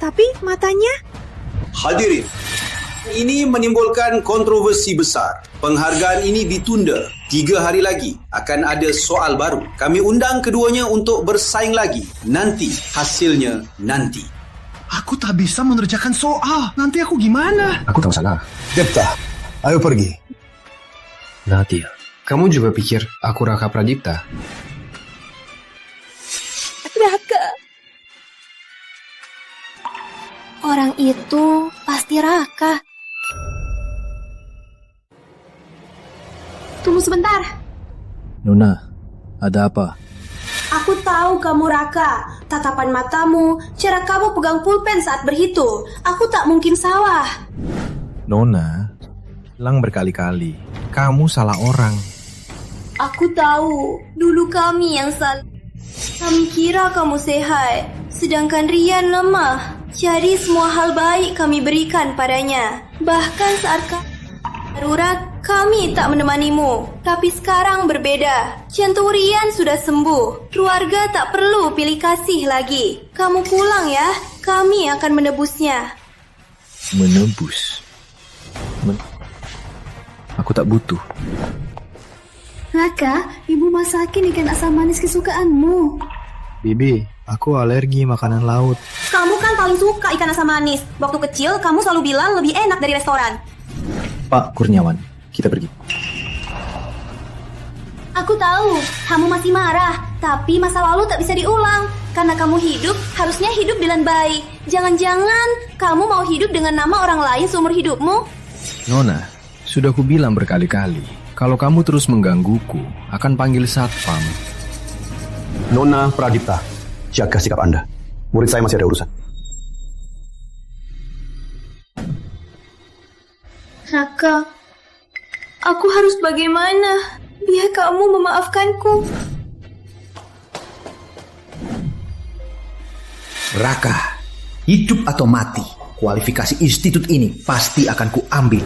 Tapi matanya... Hadirin, ini menimbulkan kontroversi besar. Penghargaan ini ditunda 3 hari lagi. Akan ada soal baru. Kami undang keduanya untuk bersaing lagi. Nanti, hasilnya nanti. Aku tak bisa mengerjakan soal. Nanti aku gimana? Aku tahu salah. Dipta, ayo pergi. Nadia, kamu juga pikir aku Raka Pradipta? Raka. Orang itu pasti Raka. Tunggu sebentar. Nona, ada apa? Aku tahu kamu Raka. Tatapan matamu, cara kamu pegang pulpen saat berhitung. Aku tak mungkin salah. Nona, bilang berkali-kali. Kamu salah orang. Aku tahu, dulu kami yang salah. Kami kira kamu sehat, sedangkan Rian lemah. Jadi semua hal baik kami berikan padanya. Bahkan saat darurat, kami tak menemanimu. Tapi sekarang berbeda. Jantung Rian sudah sembuh. Keluarga tak perlu pilih kasih lagi. Kamu pulang ya, kami akan menebusnya. Menebus? Aku tak butuh. Raka, ibu masakin ikan asam manis kesukaanmu. Bibi, aku alergi makanan laut. Kamu kan paling suka ikan asam manis. Waktu kecil kamu selalu bilang lebih enak dari restoran. Pak Kurniawan, kita pergi. Aku tahu, kamu masih marah. Tapi masa lalu tak bisa diulang. Karena kamu hidup, harusnya hidup dengan baik. Jangan-jangan kamu mau hidup dengan nama orang lain seumur hidupmu? Nona, sudah ku bilang berkali-kali. Kalau kamu terus menggangguku, akan panggil satpam. Nona Pradipta, jaga sikap Anda. Murid saya masih ada urusan. Raka, aku harus bagaimana? Biar kamu memaafkanku. Raka, hidup atau mati, kualifikasi institut ini pasti akan kuambil.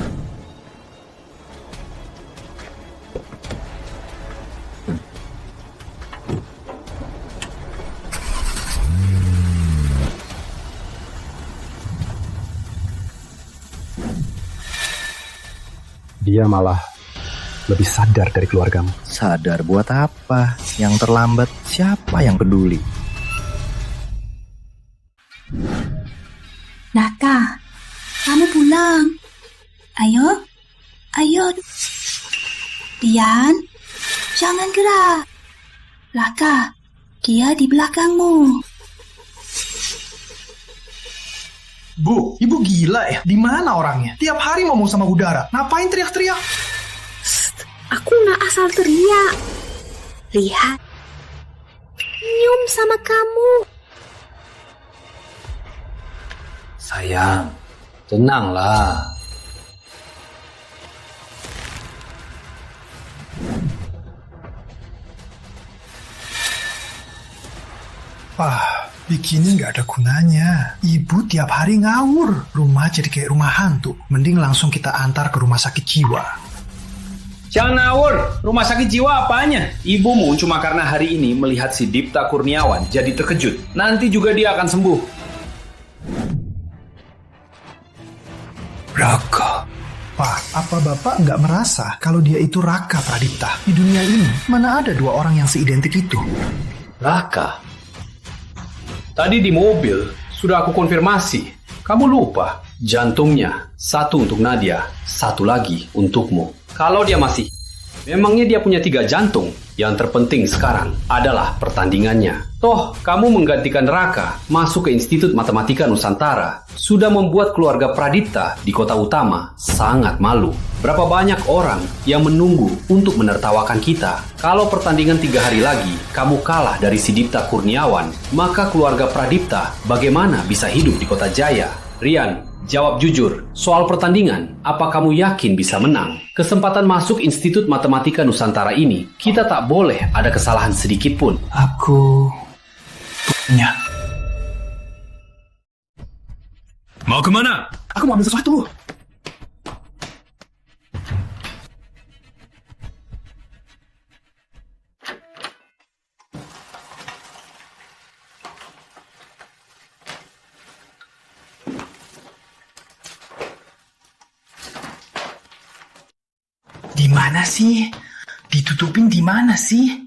Dia malah lebih sadar dari keluargamu. Sadar buat apa? Yang terlambat siapa yang peduli? Raka, kamu pulang. Ayo. Dian, jangan gerak. Raka, dia di belakangmu. Bu, ibu gila ya? Di mana orangnya? Tiap hari ngomong sama udara. Ngapain teriak-teriak? Aku nggak asal teriak. Lihat. Nyium sama kamu. Sayang, tenanglah. Bikini nggak ada gunanya. Ibu tiap hari ngawur. Rumah jadi kayak rumah hantu. Mending langsung kita antar ke rumah sakit jiwa. Jangan ngawur, rumah sakit jiwa apanya? Ibumu cuma karena hari ini melihat si Dipta Kurniawan jadi terkejut. Nanti juga dia akan sembuh. Raka. Pak, apa Bapak nggak merasa kalau dia itu Raka Pradipta? Di dunia ini, mana ada dua orang yang seidentik itu? Raka? Tadi di mobil sudah aku konfirmasi. Kamu lupa, jantungnya satu untuk Nadia, satu lagi untukmu. Kalau dia masih, memangnya dia punya 3 jantung. Yang terpenting sekarang adalah pertandingannya. Toh, kamu menggantikan Raka masuk ke Institut Matematika Nusantara. Sudah membuat keluarga Pradipta di kota utama sangat malu. Berapa banyak orang yang menunggu untuk menertawakan kita. Kalau pertandingan 3 hari lagi, kamu kalah dari si Dipta Kurniawan, maka keluarga Pradipta bagaimana bisa hidup di kota Jaya? Rian, jawab jujur, soal pertandingan, apa kamu yakin bisa menang? Kesempatan masuk Institut Matematika Nusantara ini, kita tak boleh ada kesalahan sedikit pun. Aku punya. Mau kemana? Aku mau ambil sesuatu. Di mana sih? Ditutupin di mana sih?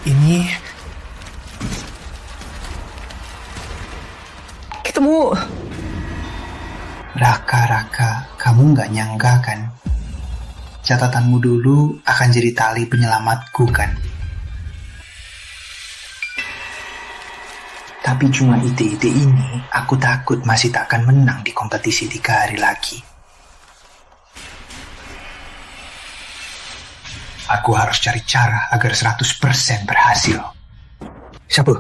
Ini ketemu. Raka, kamu nggak nyangka kan? Catatanmu dulu akan jadi tali penyelamatku kan? Tapi cuma ide-ide ini, aku takut masih tak akan menang di kompetisi 3 hari lagi. Aku harus cari cara agar 100% berhasil. Siapa?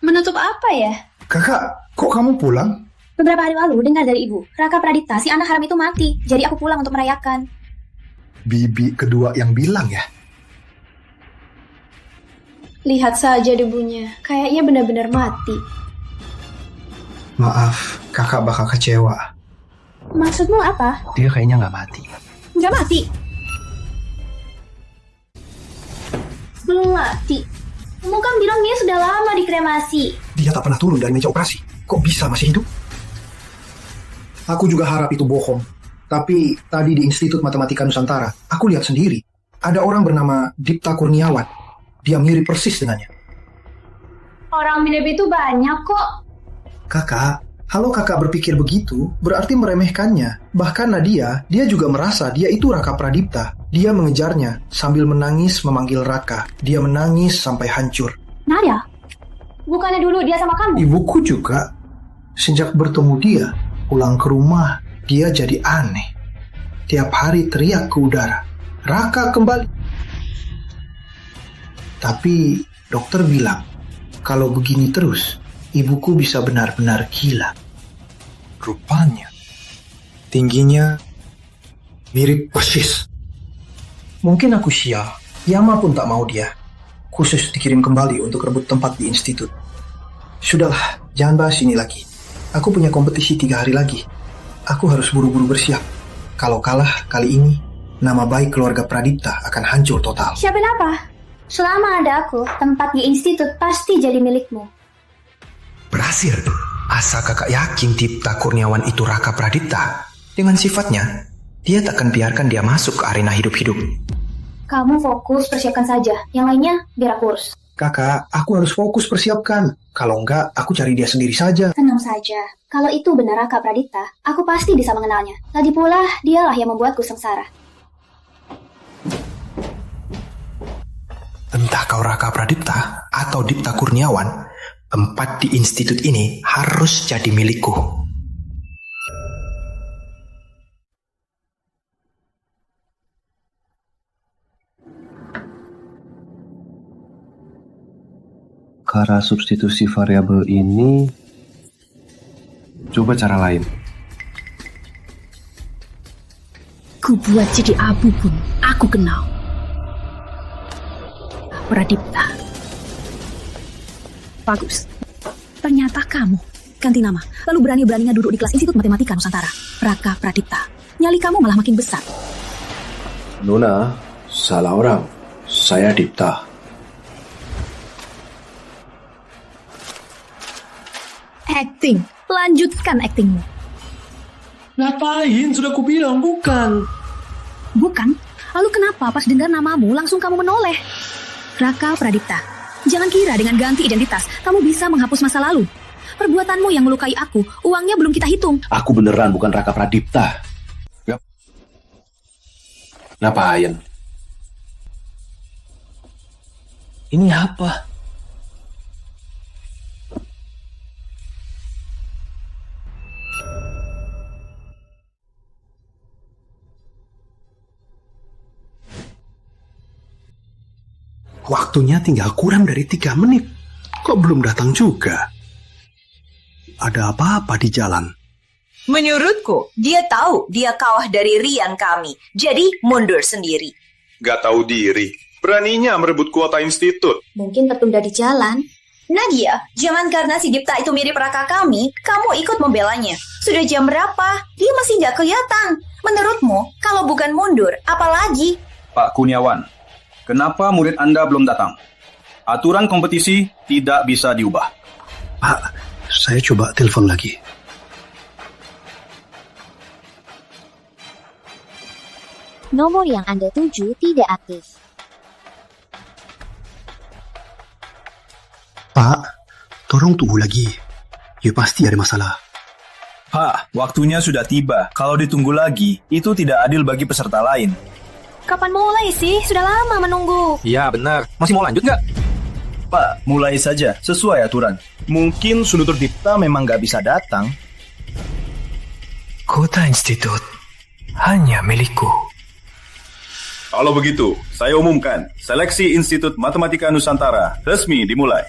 Menutup apa ya? Kakak, kok kamu pulang? Beberapa hari lalu dengar dari ibu, Raka Pradipta, si anak haram itu mati. Jadi aku pulang untuk merayakan. Bibi kedua yang bilang ya? Lihat saja debunya, kayaknya benar-benar mati. Maaf, kakak bakal kecewa. Maksudmu apa? Dia kayaknya nggak mati. Nggak mati? Belum mati. Kamu kan bilang dia sudah lama dikremasi. Dia tak pernah turun dari meja operasi. Kok bisa masih hidup? Aku juga harap itu bohong. Tapi tadi di Institut Matematika Nusantara, aku lihat sendiri. Ada orang bernama Dipta Kurniawan. Dia mirip persis dengannya. Orang mirip itu banyak kok. Kakak, kalau kakak berpikir begitu, berarti meremehkannya. Bahkan Nadia, dia juga merasa dia itu Raka Pradipta. Dia mengejarnya sambil menangis memanggil Raka. Dia menangis sampai hancur. Nadia? Bukannya dulu dia sama kamu? Ibuku juga. Sejak bertemu dia, pulang ke rumah, dia jadi aneh. Tiap hari teriak ke udara, Raka kembali. Tapi dokter bilang, kalau begini terus, ibuku bisa benar-benar gila. Rupanya, tingginya mirip persis. Mungkin aku sial, Yama pun tak mau dia. Khusus dikirim kembali untuk rebut tempat di institut. Sudahlah, jangan bahas ini lagi. Aku punya kompetisi 3 hari lagi. Aku harus buru-buru bersiap. Kalau kalah kali ini, nama baik keluarga Pradipta akan hancur total. Siapin apa? Selama ada aku, tempat di institut pasti jadi milikmu. Berhasil. Asa kakak yakin Dipta Kurniawan itu Raka Pradipta. Dengan sifatnya, dia takkan biarkan dia masuk ke arena hidup-hidup. Kamu fokus persiapkan saja. Yang lainnya biar aku urus. Kakak, aku harus fokus persiapkan. Kalau enggak, aku cari dia sendiri saja. Tenang saja. Kalau itu benar Raka Pradipta, aku pasti bisa mengenalnya. Lagi pula, dialah yang membuatku sengsara. Entah kau Raka Pradipta atau Dipta Kurniawan, tempat di institut ini harus jadi milikku. Cara substitusi variabel ini, coba cara lain. Ku buat jadi abu pun aku kenal. Pradipta. Bagus. Ternyata kamu ganti nama, lalu berani-beraninya duduk di kelas Institut Matematika Nusantara. Raka Pradipta. Nyali kamu malah makin besar. Nona, salah orang. Saya Dipta. Acting. Lanjutkan actingmu. Ngapain? Sudah kubilang bukan. Bukan? Lalu kenapa pas dengar namamu langsung kamu menoleh? Raka Pradipta. Jangan kira dengan ganti identitas kamu bisa menghapus masa lalu. Perbuatanmu yang melukai aku, uangnya belum kita hitung. Aku beneran bukan Raka Pradipta. Yap. Ngapain? Ini apa? Waktunya tinggal kurang dari 3 menit. Kok belum datang juga? Ada apa-apa di jalan? Menurutku, dia tahu dia kalah dari Rian kami. Jadi mundur sendiri. Gak tahu diri. Beraninya merebut kuota institut. Mungkin tertunda di jalan. Nadia, jangan karena si Dipta itu mirip Raka kami, kamu ikut membelanya. Sudah jam berapa? Dia masih gak kelihatan. Menurutmu, kalau bukan mundur, apalagi? Pak Kurniawan, kenapa murid Anda belum datang? Aturan kompetisi tidak bisa diubah. Pak, saya coba telepon lagi. Nomor yang Anda tuju tidak aktif. Pak, tolong tunggu lagi. Ya pasti ada masalah. Pak, waktunya sudah tiba. Kalau ditunggu lagi, itu tidak adil bagi peserta lain. Kapan mulai sih? Sudah lama menunggu. Iya, benar. Masih mau lanjut nggak? Pak, mulai saja. Sesuai aturan. Mungkin Sunutur Dipta memang nggak bisa datang. Kota institut hanya milikku. Kalau begitu, saya umumkan, seleksi Institut Matematika Nusantara resmi dimulai.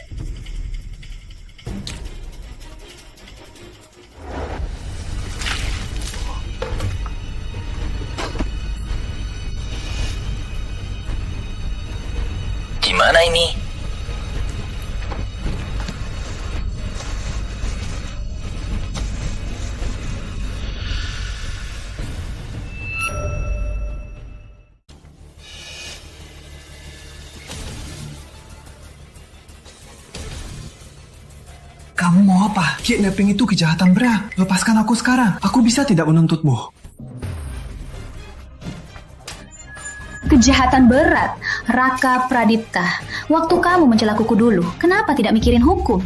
Gimana ini? Kamu mau apa? Kidnapping itu kejahatan berat. Lepaskan aku sekarang. Aku bisa tidak menuntutmu. Kejahatan berat, Raka Pradipta. Waktu kamu mencela kuku dulu, kenapa tidak mikirin hukum?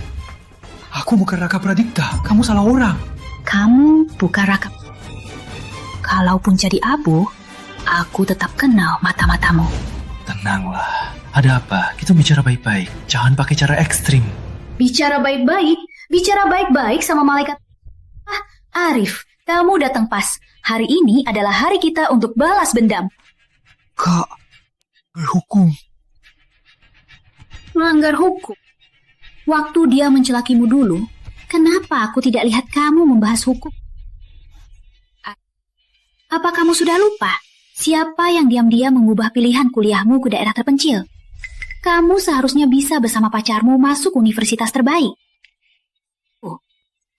Aku bukan Raka Pradipta. Kamu salah orang. Kamu bukan Raka. Kalaupun jadi abu, aku tetap kenal mata-matamu. Tenanglah. Ada apa? Kita bicara baik-baik. Jangan pakai cara ekstrim. Bicara baik-baik sama malaikat. Arif, kamu datang pas. Hari ini adalah hari kita untuk balas dendam. Kak, berhukum. Melanggar hukum. Waktu dia mencelakimu dulu, kenapa aku tidak lihat kamu membahas hukum? Apa kamu sudah lupa? Siapa yang diam-diam mengubah pilihan kuliahmu ke daerah terpencil? Kamu seharusnya bisa bersama pacarmu masuk universitas terbaik.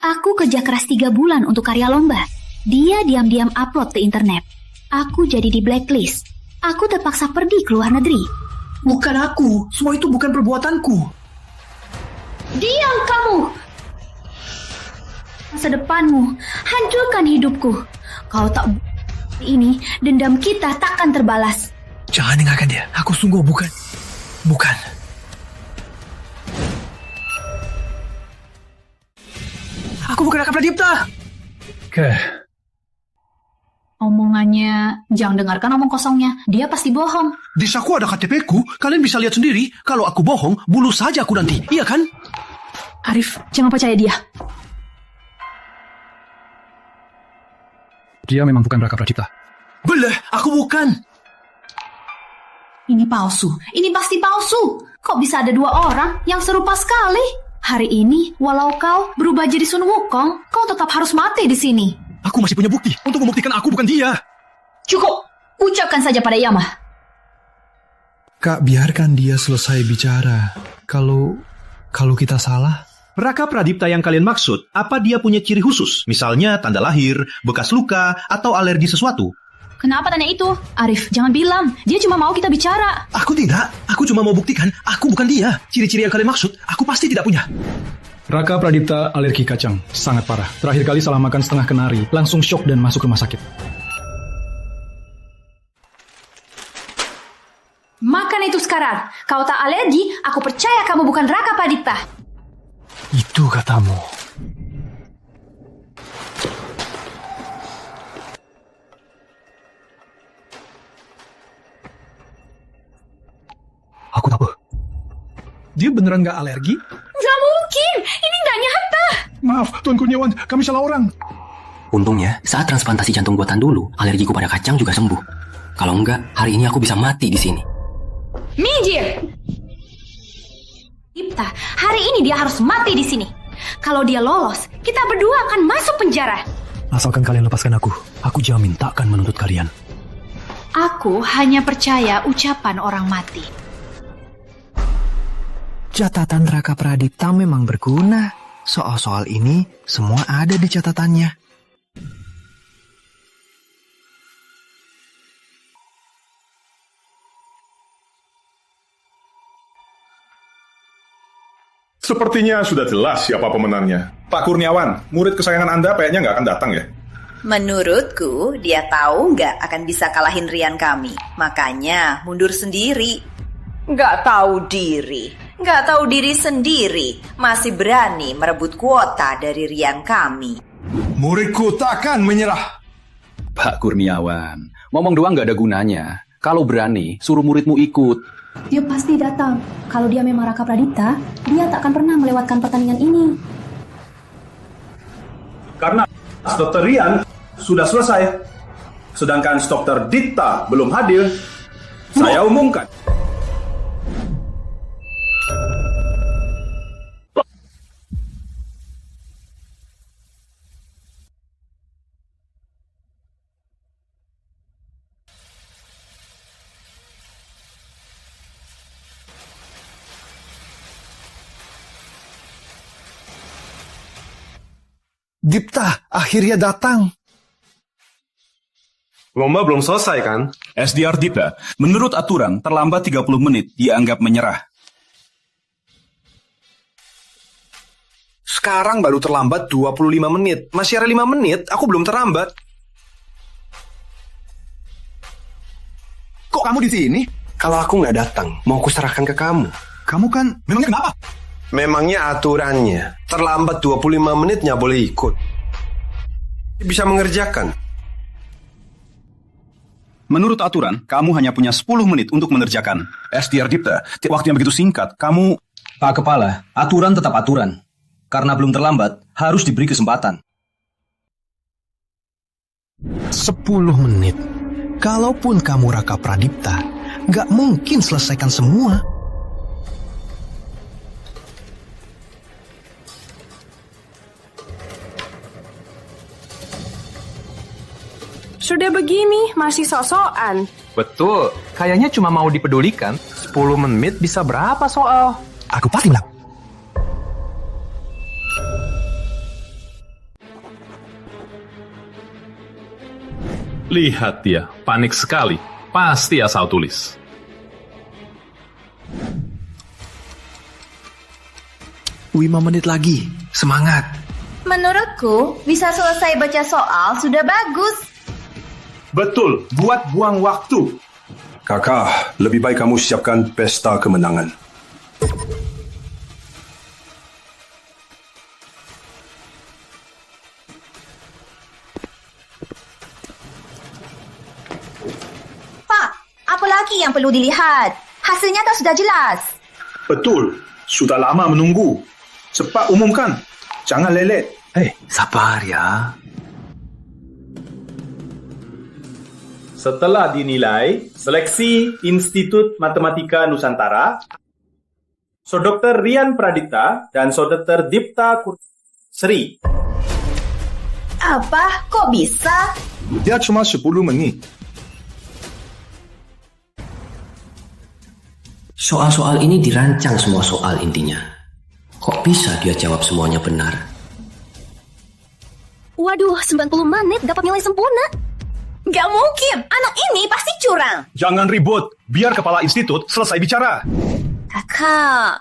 Aku kerja keras 3 bulan untuk karya lomba. Dia diam-diam upload ke internet. Aku jadi di blacklist. Aku terpaksa pergi ke luar negeri. Bukan aku. Semua itu bukan perbuatanku. Diam kamu! Masa depanmu, hancurkan hidupku. Kalau tak ini, dendam kita takkan terbalas. Jangan dengarkan dia. Aku sungguh bukan. Aku bukan Raka Pradipta. Omongannya, jangan dengarkan omong kosongnya. Dia pasti bohong. Di saku ada KTP ku. Kalian bisa lihat sendiri. Kalau aku bohong, bunuh saja aku nanti. Iya kan? Arif, jangan percaya dia. Dia memang bukan Raka Pradipta. Belah, aku bukan. Ini palsu. Ini pasti palsu. Kok bisa ada 2 orang yang serupa sekali? Hari ini, walau kau berubah jadi Sun Wukong, kau tetap harus mati di sini. Aku masih punya bukti untuk membuktikan aku bukan dia. Cukup. Ucapkan saja pada Yama. Kak, biarkan dia selesai bicara. Kalau kita salah... Raka Pradipta yang kalian maksud, apa dia punya ciri khusus? Misalnya tanda lahir, bekas luka, atau alergi sesuatu? Kenapa tanya itu? Arif, jangan bilang. Dia cuma mau kita bicara. Aku tidak. Aku cuma mau buktikan aku bukan dia. Ciri-ciri yang kalian maksud, aku pasti tidak punya. Raka Pradipta alergi kacang, sangat parah. Terakhir kali salah makan setengah kenari, langsung syok dan masuk rumah sakit. Makan itu sekarang. Kau tak alergi, aku percaya kamu bukan Raka Pradipta. Itu katamu. Aku tahu. Dia beneran gak alergi? Gak mungkin, ini gak nyata. Maaf, Tuan Kurniawan, kami salah orang. Untungnya, saat transplantasi jantung buatan dulu, alergiku pada kacang juga sembuh. Kalau enggak, hari ini aku bisa mati di sini. Minggir! Ipta, hari ini dia harus mati di sini. Kalau dia lolos, kita berdua akan masuk penjara. Asalkan kalian lepaskan aku jamin takkan menuntut kalian. Aku hanya percaya ucapan orang mati. Catatan Raka Pradipta memang berguna. Soal-soal ini semua ada di catatannya. Sepertinya sudah jelas siapa pemenangnya. Pak Kurniawan, murid kesayangan Anda kayaknya nggak akan datang ya? Menurutku, dia tahu nggak akan bisa kalahin Rian kami. Makanya mundur sendiri. Nggak tahu diri sendiri. Masih berani merebut kuota dari Rian kami. Muridku takkan menyerah. Pak Kurniawan, ngomong doang nggak ada gunanya. Kalau berani, suruh muridmu ikut. Dia pasti datang. Kalau dia memang Raka Pradipta, dia tak akan pernah melewatkan pertandingan ini. Karena Dr. Rian sudah selesai, sedangkan Dr. Dipta belum hadir, saya umumkan. Dipta, akhirnya datang. Lomba belum selesai kan? SDR Dipta, menurut aturan terlambat 30 menit dianggap menyerah. Sekarang baru terlambat 25 menit. Masih ada 5 menit, aku belum terlambat. Kok kamu di sini? Kalau aku nggak datang, mau kuserahkan ke kamu. Kamu kan, memangnya kenapa? Memangnya aturannya, terlambat 25 menit nggak boleh ikut. Bisa mengerjakan. Menurut aturan, kamu hanya punya 10 menit untuk mengerjakan. SDR Dipta, waktu yang begitu singkat, kamu... Pak Kepala, aturan tetap aturan. Karena belum terlambat, harus diberi kesempatan. 10 menit. Kalaupun kamu Raka Pradipta, nggak mungkin selesaikan semua. Sudah begini, masih sok-sokan. Betul, kayaknya cuma mau dipedulikan. 10 menit bisa berapa soal? Aku pasti menang. Lihat dia, panik sekali. Pasti asal tulis. Lima menit lagi, semangat. Menurutku, bisa selesai baca soal sudah bagus. Betul, buat buang waktu. Kakak, lebih baik kamu siapkan pesta kemenangan. Pak, apa lagi yang perlu dilihat? Hasilnya tak sudah jelas. Betul, sudah lama menunggu. Cepat umumkan, jangan lelet. Sabar ya. Setelah dinilai, seleksi Institut Matematika Nusantara, Dr. Rian Pradipta dan Dr. Dipta Sri. Apa? Kok bisa? Dia cuma 10 menit. Soal-soal ini dirancang semua soal intinya. Kok bisa dia jawab semuanya benar? Waduh, 90 menit dapat nilai sempurna. Gak mungkin, anak ini pasti curang. Jangan ribut, biar kepala institut selesai bicara. Kakak.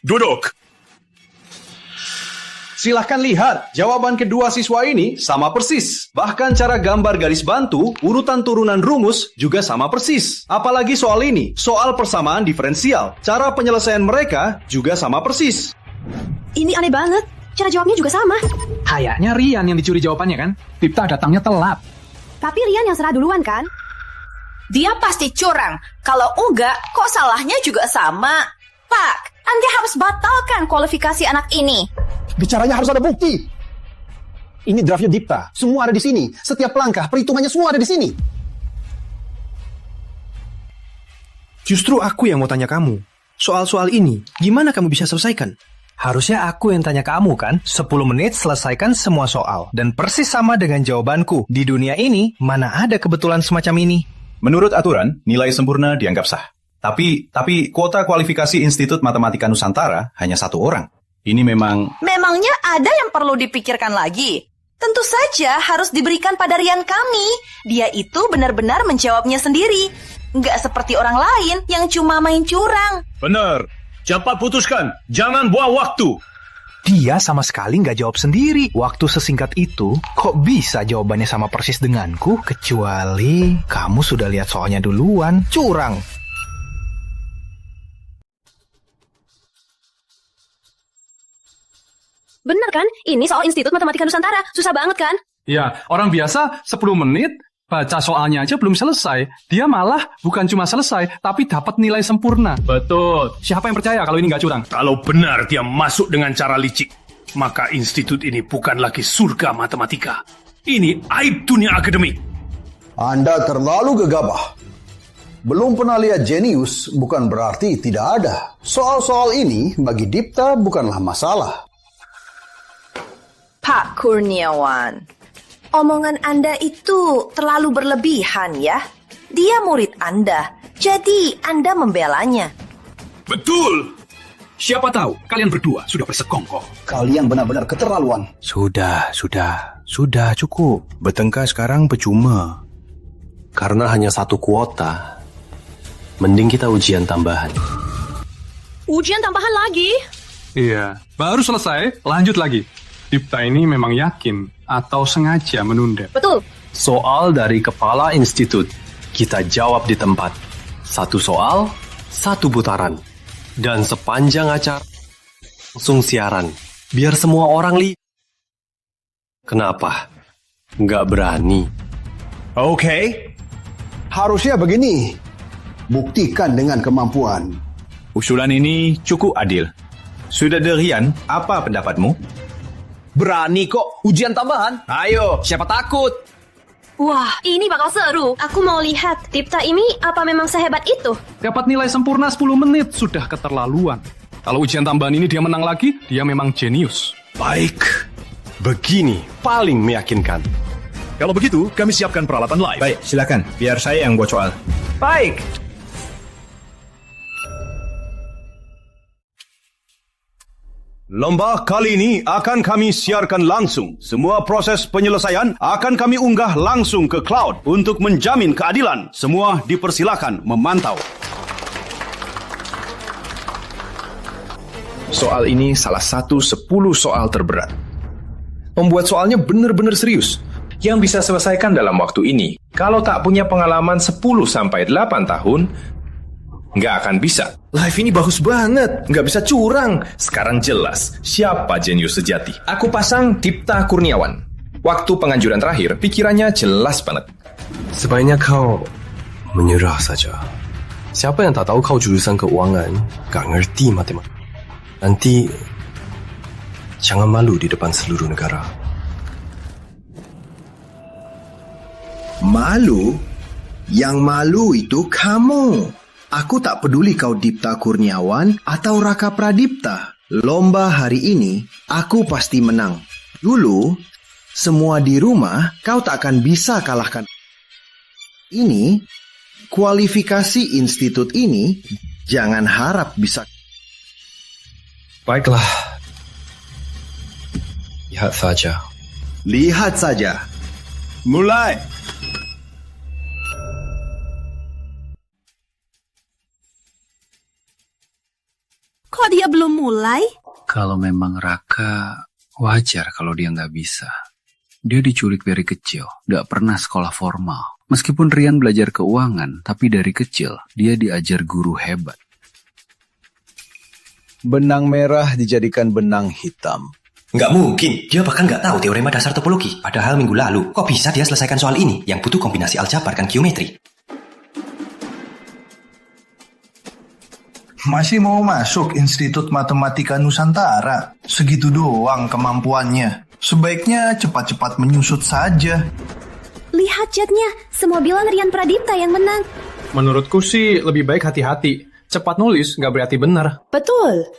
Duduk. Silahkan lihat, jawaban kedua siswa ini sama persis. Bahkan cara gambar garis bantu, urutan turunan rumus juga sama persis. Apalagi soal ini, soal persamaan diferensial. Cara penyelesaian mereka juga sama persis. Ini aneh banget, cara jawabnya juga sama. Kayaknya Rian yang dicuri jawabannya kan? Dipta datangnya telat. Tapi Rian yang serah duluan kan? Dia pasti curang. Kalau enggak, kok salahnya juga sama? Pak, Anda harus batalkan kualifikasi anak ini. Bicaranya harus ada bukti. Ini draftnya Dipta. Semua ada di sini. Setiap langkah, perhitungannya semua ada di sini. Justru aku yang mau tanya kamu. Soal-soal ini, gimana kamu bisa selesaikan? Harusnya aku yang tanya kamu kan? 10 menit selesaikan semua soal. Dan persis sama dengan jawabanku. Di dunia ini, mana ada kebetulan semacam ini? Menurut aturan, nilai sempurna dianggap sah. Tapi kuota kualifikasi Institut Matematika Nusantara hanya 1 orang. Ini Memangnya ada yang perlu dipikirkan lagi? Tentu saja harus diberikan pada Rian kami. Dia itu benar-benar menjawabnya sendiri. Nggak seperti orang lain yang cuma main curang. Benar. Cepat putuskan, jangan buang waktu. Dia sama sekali nggak jawab sendiri. Waktu sesingkat itu, kok bisa jawabannya sama persis denganku? Kecuali kamu sudah lihat soalnya duluan. Curang. Bener kan? Ini soal Institut Matematika Nusantara. Susah banget kan? Ya, orang biasa 10 menit baca soalnya aja belum selesai. Dia malah bukan cuma selesai, tapi dapat nilai sempurna. Betul. Siapa yang percaya kalau ini nggak curang? Kalau benar dia masuk dengan cara licik, maka institut ini bukan lagi surga matematika. Ini aib dunia akademik. Anda terlalu gegabah. Belum pernah lihat jenius bukan berarti tidak ada. Soal-soal ini bagi Dipta bukanlah masalah. Pak Kurniawan, omongan Anda itu terlalu berlebihan ya. Dia murid Anda, jadi Anda membelanya. Betul. Siapa tahu kalian berdua sudah bersekongkol. Kalian benar-benar keterlaluan. Sudah cukup. Bertengkar sekarang percuma. Karena hanya 1 kuota. Mending kita ujian tambahan. Ujian tambahan lagi? Iya, baru selesai, lanjut lagi. Dipta ini memang yakin atau sengaja menunda? Betul. Soal dari kepala institut, kita jawab di tempat. 1 soal, 1 putaran. Dan sepanjang acara, langsung siaran. Biar semua orang lihat. Kenapa? Nggak berani. Oke. Harusnya begini. Buktikan dengan kemampuan. Usulan ini cukup adil. Sudah Rian, apa pendapatmu? Berani kok, ujian tambahan. Ayo, siapa takut? Wah, ini bakal seru. Aku mau lihat, Dipta ini apa memang sehebat itu? Dapat nilai sempurna 10 menit, sudah keterlaluan. Kalau ujian tambahan ini dia menang lagi, dia memang jenius. Baik, begini paling meyakinkan. Kalau begitu, kami siapkan peralatan live. Baik, silakan. Biar saya yang buat soal. Baik. Lomba kali ini akan kami siarkan langsung. Semua proses penyelesaian akan kami unggah langsung ke cloud untuk menjamin keadilan. Semua dipersilakan memantau. Soal ini salah satu 10 soal terberat. Membuat soalnya benar-benar serius. Yang bisa selesaikan dalam waktu ini, kalau tak punya pengalaman 10-8 tahun, nggak akan bisa. Live ini bagus banget, nggak bisa curang. Sekarang jelas siapa jenius sejati. Aku pasang Dipta Kurniawan. Waktu penganjuran terakhir, pikirannya jelas banget. Sebaiknya kau menyerah saja. Siapa yang tak tahu kau jurusan keuangan, gak ngerti matematika. Nanti jangan malu di depan seluruh negara. Malu? Yang malu itu kamu. Aku tak peduli kau Dipta Kurniawan atau Raka Pradipta. Lomba hari ini, aku pasti menang. Dulu, semua di rumah, kau tak akan bisa kalahkan. Ini, kualifikasi institut ini, jangan harap bisa. Baiklah. Lihat saja. Lihat saja. Mulai. Kok dia belum mulai? Kalau memang Raka, wajar kalau dia nggak bisa. Dia diculik dari kecil, nggak pernah sekolah formal. Meskipun Rian belajar keuangan, tapi dari kecil dia diajar guru hebat. Benang merah dijadikan benang hitam. Nggak mungkin, dia bahkan nggak tahu teorema dasar topologi. Padahal minggu lalu, kok bisa dia selesaikan soal ini yang butuh kombinasi aljabar dan geometri? Masih mau masuk Institut Matematika Nusantara? Segitu doang kemampuannya. Sebaiknya cepat-cepat menyusut saja. Lihat chatnya, semua bilang Rian Pradipta yang menang. Menurutku sih lebih baik hati-hati. Cepat nulis nggak berarti benar. Betul.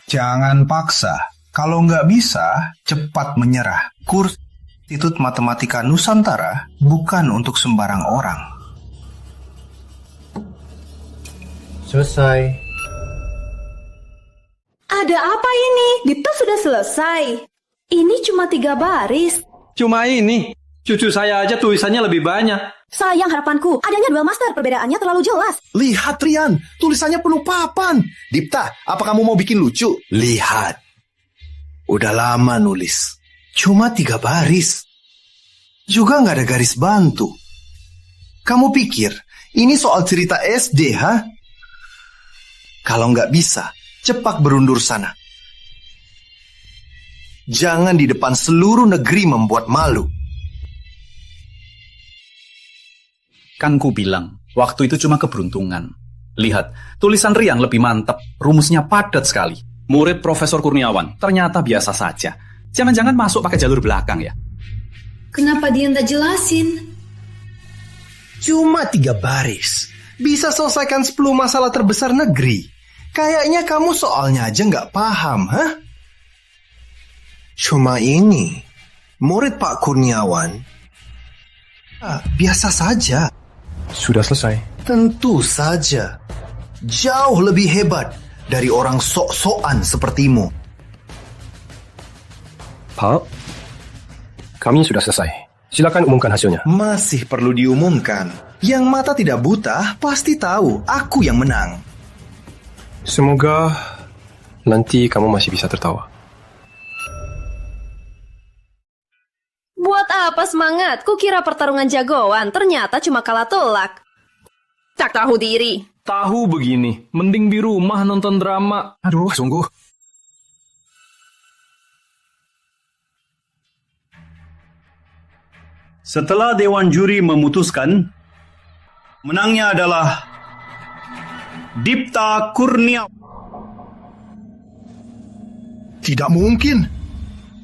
Jangan paksa. Kalau nggak bisa, cepat menyerah. Kurs Institut Matematika Nusantara bukan untuk sembarang orang. Selesai. Ada apa ini? Dipta sudah selesai. Ini cuma 3 baris. Cuma ini. Cucu saya aja tulisannya lebih banyak. Sayang harapanku, adanya 2 master, perbedaannya terlalu jelas. Lihat Rian, tulisannya penuh papan. Dipta, apa kamu mau bikin lucu? Lihat. Udah lama nulis. Cuma 3 baris. Juga nggak ada garis bantu. Kamu pikir ini soal cerita SD, ha? Kalau nggak bisa, cepat berundur sana. Jangan di depan seluruh negeri membuat malu. Kan ku bilang, waktu itu cuma keberuntungan. Lihat, tulisan Rian lebih mantap, rumusnya padat sekali. Murid Profesor Kurniawan ternyata biasa saja. Jangan-jangan masuk pakai jalur belakang ya? Kenapa dia nggak jelasin? Cuma 3 baris. Bisa selesaikan 10 masalah terbesar negeri. Kayaknya kamu soalnya aja nggak paham, hah? Cuma ini, murid Pak Kurniawan, biasa saja. Sudah selesai. Tentu saja. Jauh lebih hebat dari orang sok-sokan sepertimu. Pak, kami sudah selesai. Silakan umumkan hasilnya. Masih perlu diumumkan. Yang mata tidak buta pasti tahu aku yang menang. Semoga nanti kamu masih bisa tertawa. Buat apa semangat? Kukira pertarungan jagoan, ternyata cuma kalah telak. Tak tahu diri. Tahu begini, mending di rumah nonton drama. Aduh, sungguh. Setelah Dewan Juri memutuskan, menangnya adalah Dipta Kurniawan. Tidak mungkin.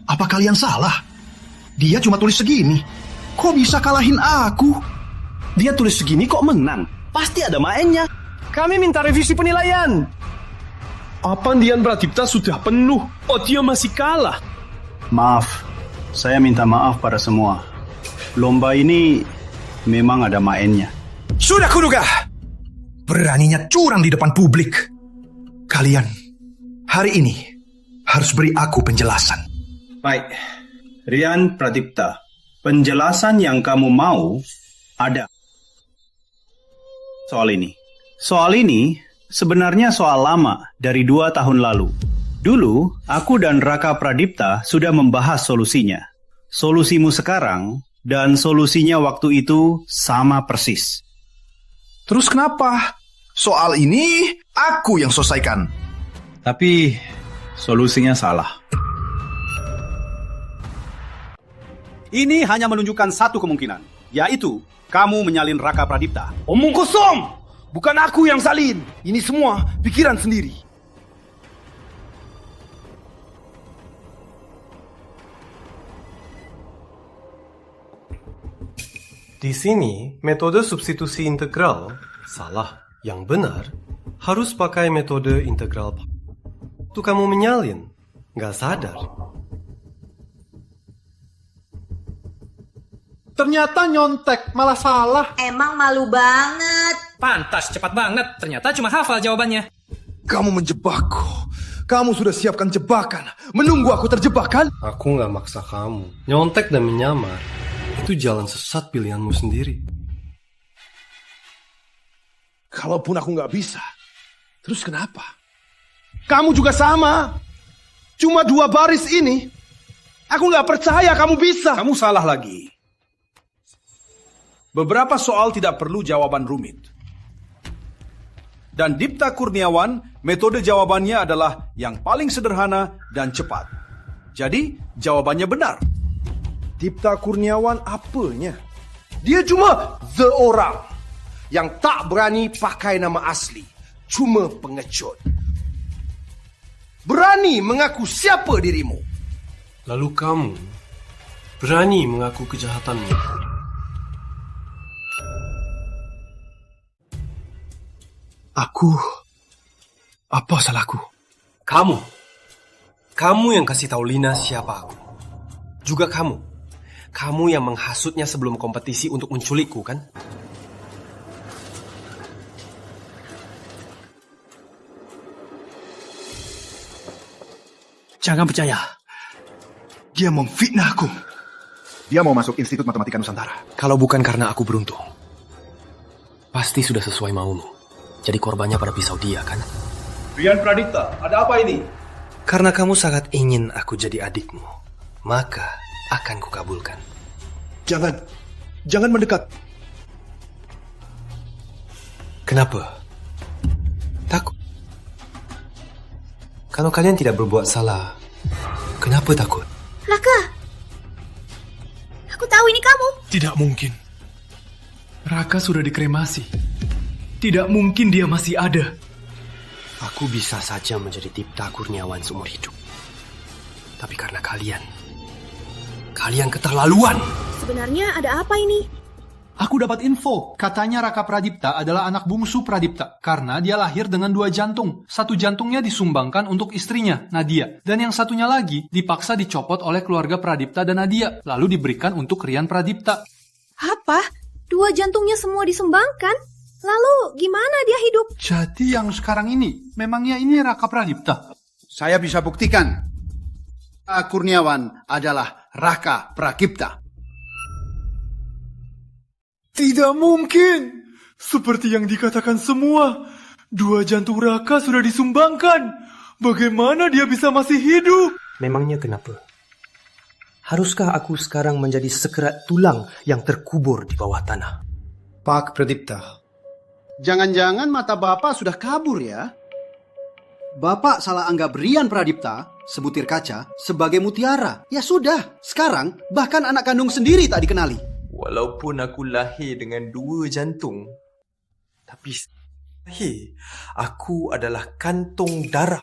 Apa kalian salah? Dia cuma tulis segini. Kok bisa kalahin aku? Dia tulis segini kok menang? Pasti ada mainnya. Kami minta revisi penilaian. Pandian Pradipta sudah penuh. Oh, dia masih kalah. Maaf, saya minta maaf pada semua. Lomba ini memang ada mainnya. Sudah kuduga. Beraninya curang di depan publik. Kalian hari ini harus beri aku penjelasan. Baik, Rian Pradipta, penjelasan yang kamu mau ada soal ini. Soal ini sebenarnya soal lama dari 2 tahun lalu. Dulu, aku dan Raka Pradipta sudah membahas solusinya. Solusimu sekarang dan solusinya waktu itu sama persis. Terus kenapa? Soal ini aku yang selesaikan. Tapi solusinya salah. Ini hanya menunjukkan satu kemungkinan, yaitu kamu menyalin Raka Pradipta. Omong kosong! Bukan aku yang salin. Ini semua pikiran sendiri. Di sini, metode substitusi integral salah. Yang benar, harus pakai metode integral. Itu kamu menyalin, nggak sadar. Ternyata nyontek, malah salah. Emang malu banget. Pantas, cepat banget. Ternyata cuma hafal jawabannya. Kamu menjebakku. Kamu sudah siapkan jebakan. Menunggu aku terjebak, kan? Aku nggak maksa kamu. Nyontek dan menyamar itu jalan sesat pilihanmu sendiri. Kalaupun aku nggak bisa, terus kenapa? Kamu juga sama. Cuma 2 baris ini. Aku nggak percaya kamu bisa. Kamu salah lagi. Beberapa soal tidak perlu jawaban rumit. Dan Dipta Kurniawan, metode jawabannya adalah yang paling sederhana dan cepat. Jadi, jawabannya benar. Dipta Kurniawan apanya? Dia cuma seorang yang tak berani pakai nama asli. Cuma pengecut. Berani mengaku siapa dirimu. Lalu kamu berani mengaku kejahatanmu. Apa salahku? Kamu yang kasih tahu Lina siapa aku. Juga kamu yang menghasutnya sebelum kompetisi untuk menculikku, kan? Jangan percaya. Dia memfitnah aku. Dia mau masuk Institut Matematika Nusantara. Kalau bukan karena aku beruntung, pasti sudah sesuai maumu. Jadi korbannya pada pisau dia, kan? Rian Pradipta, ada apa ini? Karena kamu sangat ingin aku jadi adikmu, maka akan kukabulkan. Jangan mendekat. Kenapa? Takut? Kalau kalian tidak berbuat salah, kenapa takut? Raka, aku tahu ini kamu. Tidak mungkin. Raka sudah dikremasi. Tidak mungkin dia masih ada. Aku bisa saja menjadi Dipta Kurniawan seumur hidup. Tapi karena kalian keterlaluan. Sebenarnya ada apa ini? Aku dapat info. Katanya Raka Pradipta adalah anak bungsu Pradipta. Karena dia lahir dengan 2 jantung. 1 jantungnya disumbangkan untuk istrinya, Nadia. Dan yang satunya lagi dipaksa dicopot oleh keluarga Pradipta dan Nadia. Lalu diberikan untuk Rian Pradipta. Apa? 2 jantungnya semua disumbangkan? Lalu gimana dia hidup? Jadi yang sekarang ini, memangnya ini Raka Pradipta? Saya bisa buktikan. Kurniawan adalah Raka Prakipta. Tidak mungkin. Seperti yang dikatakan semua, 2 jantung Raka sudah disumbangkan. Bagaimana dia bisa masih hidup? Memangnya kenapa? Haruskah aku sekarang menjadi sekerat tulang yang terkubur di bawah tanah? Pak Pradipta, jangan-jangan mata Bapak sudah kabur ya? Bapak salah anggap Rian Pradipta, sebutir kaca, sebagai mutiara. Ya sudah, sekarang bahkan anak kandung sendiri tak dikenali. Walaupun aku lahir dengan 2 jantung, tapi aku adalah kantong darah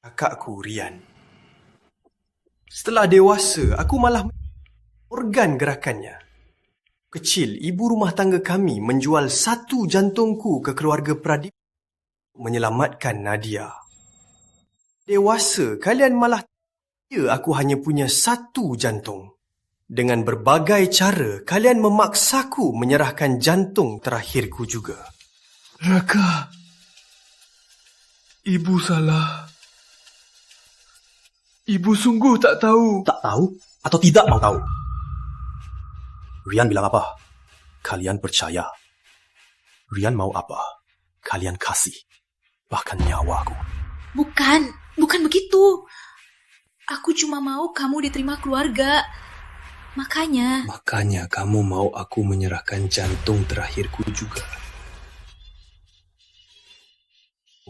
kakakku Rian. Setelah dewasa, aku malah organ gerakannya. Kecil, ibu rumah tangga kami menjual 1 jantungku ke keluarga Pradip menyelamatkan Nadia. Dewasa, kalian malah aku hanya punya 1 jantung. Dengan berbagai cara, kalian memaksaku menyerahkan jantung terakhirku juga. Raka, Ibu salah. Ibu sungguh tak tahu. Tak tahu atau tidak mau tahu? Rian bilang apa? Kalian percaya. Rian mau apa? Kalian kasih. Bahkan nyawaku. Bukan begitu. Aku cuma mau kamu diterima keluarga. Makanya kamu mau aku menyerahkan jantung terakhirku juga.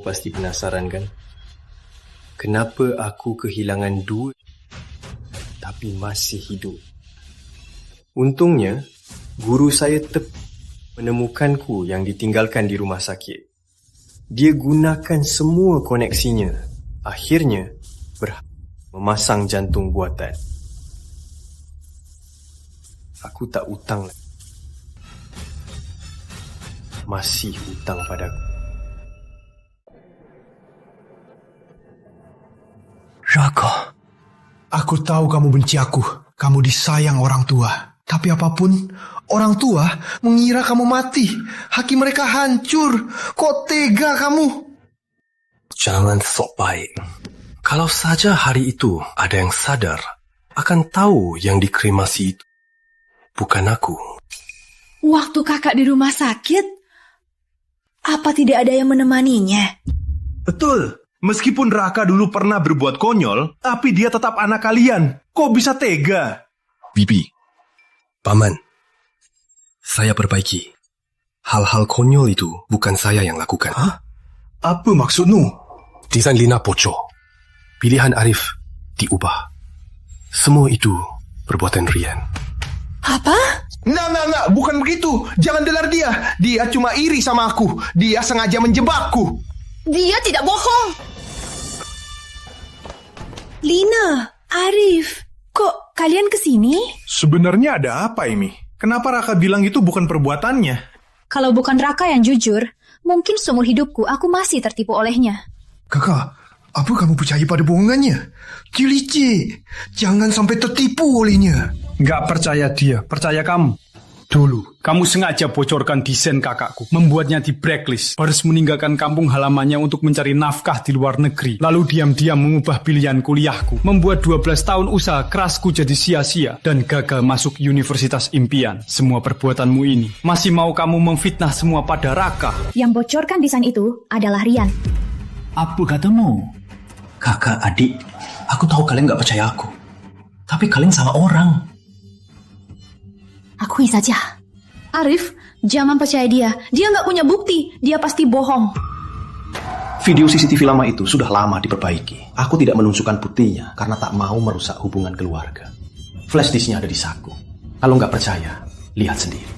Pasti penasaran kan? Kenapa aku kehilangan 2 tapi masih hidup? Untungnya, guru saya menemukanku yang ditinggalkan di rumah sakit. Dia gunakan semua koneksinya. Akhirnya, memasang jantung buatan. Aku tak hutang lagi. Masih hutang padaku. Raka, aku tahu kamu benci aku. Kamu disayang orang tua. Tapi apapun, orang tua mengira kamu mati. Haki mereka hancur. Kok tega kamu? Jangan sok baik. Kalau saja hari itu ada yang sadar, akan tahu yang dikremasi itu bukan aku. waktu kakak di rumah sakit, apa tidak ada yang menemaninya? Betul. Meskipun Raka dulu pernah berbuat konyol, tapi dia tetap anak kalian. Kok bisa tega? Bibi, Paman, saya perbaiki. Hal-hal konyol itu bukan saya yang lakukan. Hah? Apa maksudmu? Desain Lina bocor. Pilihan Arif diubah. Semua itu perbuatan Rian. Apa? Nah, bukan begitu. Jangan dengar dia. Dia cuma iri sama aku. Dia sengaja menjebakku. Dia tidak bohong. Lina, Arif, kok kalian kesini? Sebenarnya ada apa ini? Kenapa Raka bilang itu bukan perbuatannya? Kalau bukan Raka yang jujur, mungkin seumur hidupku aku masih tertipu olehnya. Kakak, apa kamu percaya pada bohongannya? Licik, jangan sampai tertipu olehnya. Nggak percaya dia, percaya kamu. Dulu, kamu sengaja bocorkan desain kakakku, membuatnya di blacklist, harus meninggalkan kampung halamannya untuk mencari nafkah di luar negeri, lalu diam-diam mengubah pilihan kuliahku, membuat 12 tahun usaha kerasku jadi sia-sia, dan gagal masuk universitas impian. Semua perbuatanmu ini, masih mau kamu memfitnah semua pada Raka? Yang bocorkan desain itu adalah Rian. Apa katamu? Kakak, adik, aku tahu kalian gak percaya aku. Tapi kalian salah orang. Akui saja. Arif, jangan percaya dia. Dia nggak punya bukti. Dia pasti bohong. Video CCTV lama itu sudah lama diperbaiki. Aku tidak menunjukkan buktinya karena tak mau merusak hubungan keluarga. Flash disknya ada di saku. Kalau nggak percaya, lihat sendiri.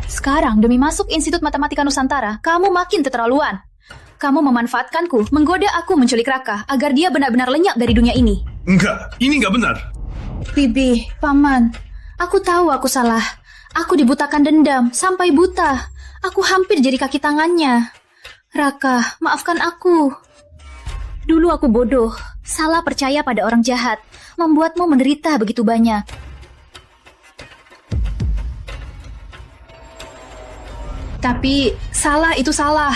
Sekarang demi masuk Institut Matematika Nusantara, kamu makin keterlaluan. Kamu memanfaatkanku, menggoda aku menculik Raka agar dia benar-benar lenyap dari dunia ini. Enggak, ini nggak benar. Bibi, Paman, aku tahu aku salah. Aku dibutakan dendam, sampai buta. Aku hampir jadi kaki tangannya. Raka, maafkan aku. Dulu aku bodoh, salah percaya pada orang jahat, membuatmu menderita begitu banyak. Tapi, salah itu salah.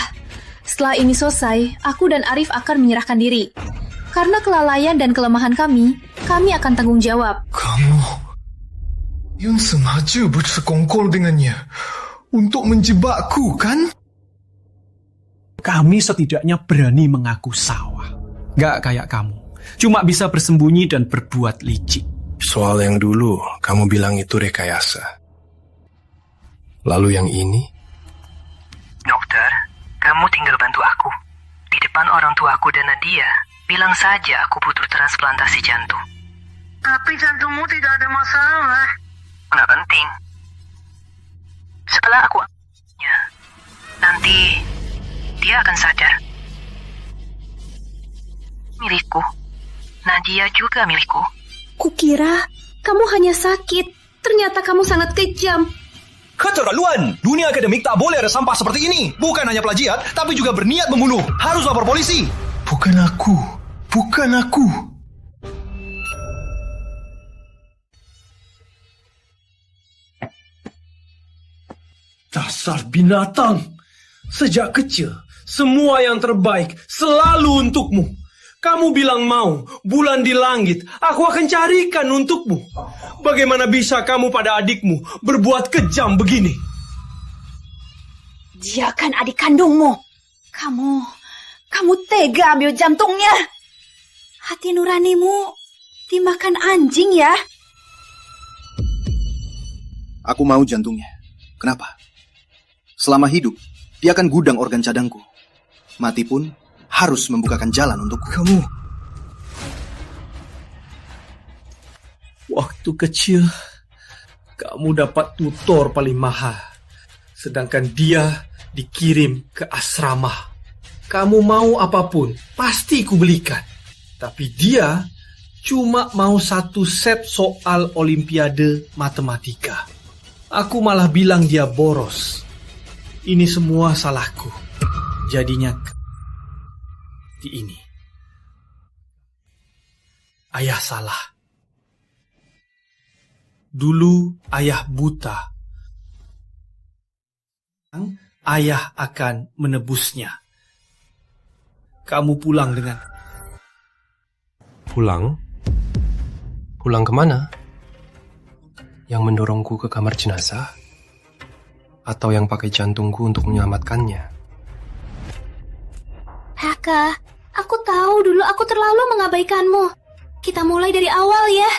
Setelah ini selesai, aku dan Arif akan menyerahkan diri. Karena kelalaian dan kelemahan kami akan tanggung jawab. Yang sengaja bersekongkol dengannya untuk menjebakku, kan? Kami setidaknya berani mengaku sawah. Gak kayak kamu. Cuma bisa bersembunyi dan berbuat licik. Soal yang dulu, kamu bilang itu rekayasa. Lalu yang ini? Dokter, kamu tinggal bantu aku. Di depan orang tuaku dan Nadia, bilang saja aku butuh transplantasi jantung. Tapi jantungmu tidak ada masalah. Nggak penting. Setelah aku nanti dia akan sadar. Milikku. Nadia juga milikku. Kukira kamu hanya sakit. Ternyata kamu sangat kejam. Keterlaluan! Dunia akademik tak boleh ada sampah seperti ini. Bukan hanya plagiat, tapi juga berniat membunuh. Harus lapor polisi. Bukan aku. Bukan aku. Dasar binatang. Sejak kecil, semua yang terbaik selalu untukmu. Kamu bilang mau, bulan di langit, aku akan carikan untukmu. Bagaimana bisa kamu pada adikmu berbuat kejam begini? Dia kan adik kandungmu. Kamu tega ambil jantungnya. Hati nuranimu dimakan anjing ya. Aku mau jantungnya. Kenapa? Selama hidup, dia akan gudang organ cadangku. Mati pun harus membukakan jalan untukku. Kamu waktu kecil, kamu dapat tutor paling mahal. Sedangkan dia dikirim ke asrama. Kamu mau apapun, pasti kubelikan. Tapi dia cuma mau 1 set soal olimpiade matematika. Aku malah bilang dia boros. Ini semua salahku. Jadinya di ini. Ayah salah. Dulu ayah buta. Ayah akan menebusnya. Kamu pulang dengan... Pulang? Pulang kemana? Yang mendorongku ke kamar jenazah? Atau yang pakai jantungku untuk menyelamatkannya? Raka, aku tahu dulu aku terlalu mengabaikanmu. Kita mulai dari awal ya.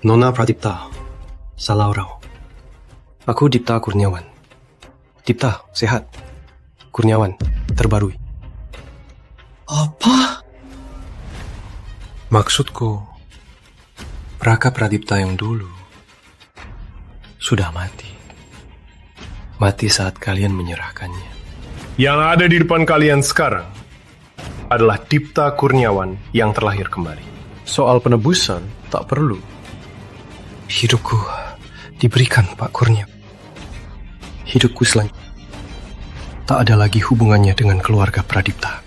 Nona Pradipta, salah orang. Aku Dipta Kurniawan. Dipta, sehat. Kurniawan, terbarui. Apa? Maksudku, Raka Pradipta yang dulu sudah mati. Mati saat kalian menyerahkannya. Yang ada di depan kalian sekarang adalah Dipta Kurniawan yang terlahir kembali. Soal penebusan tak perlu. Hidupku diberikan Pak Kurnia. Hidupku selanjutnya tak ada lagi hubungannya dengan keluarga Pradipta.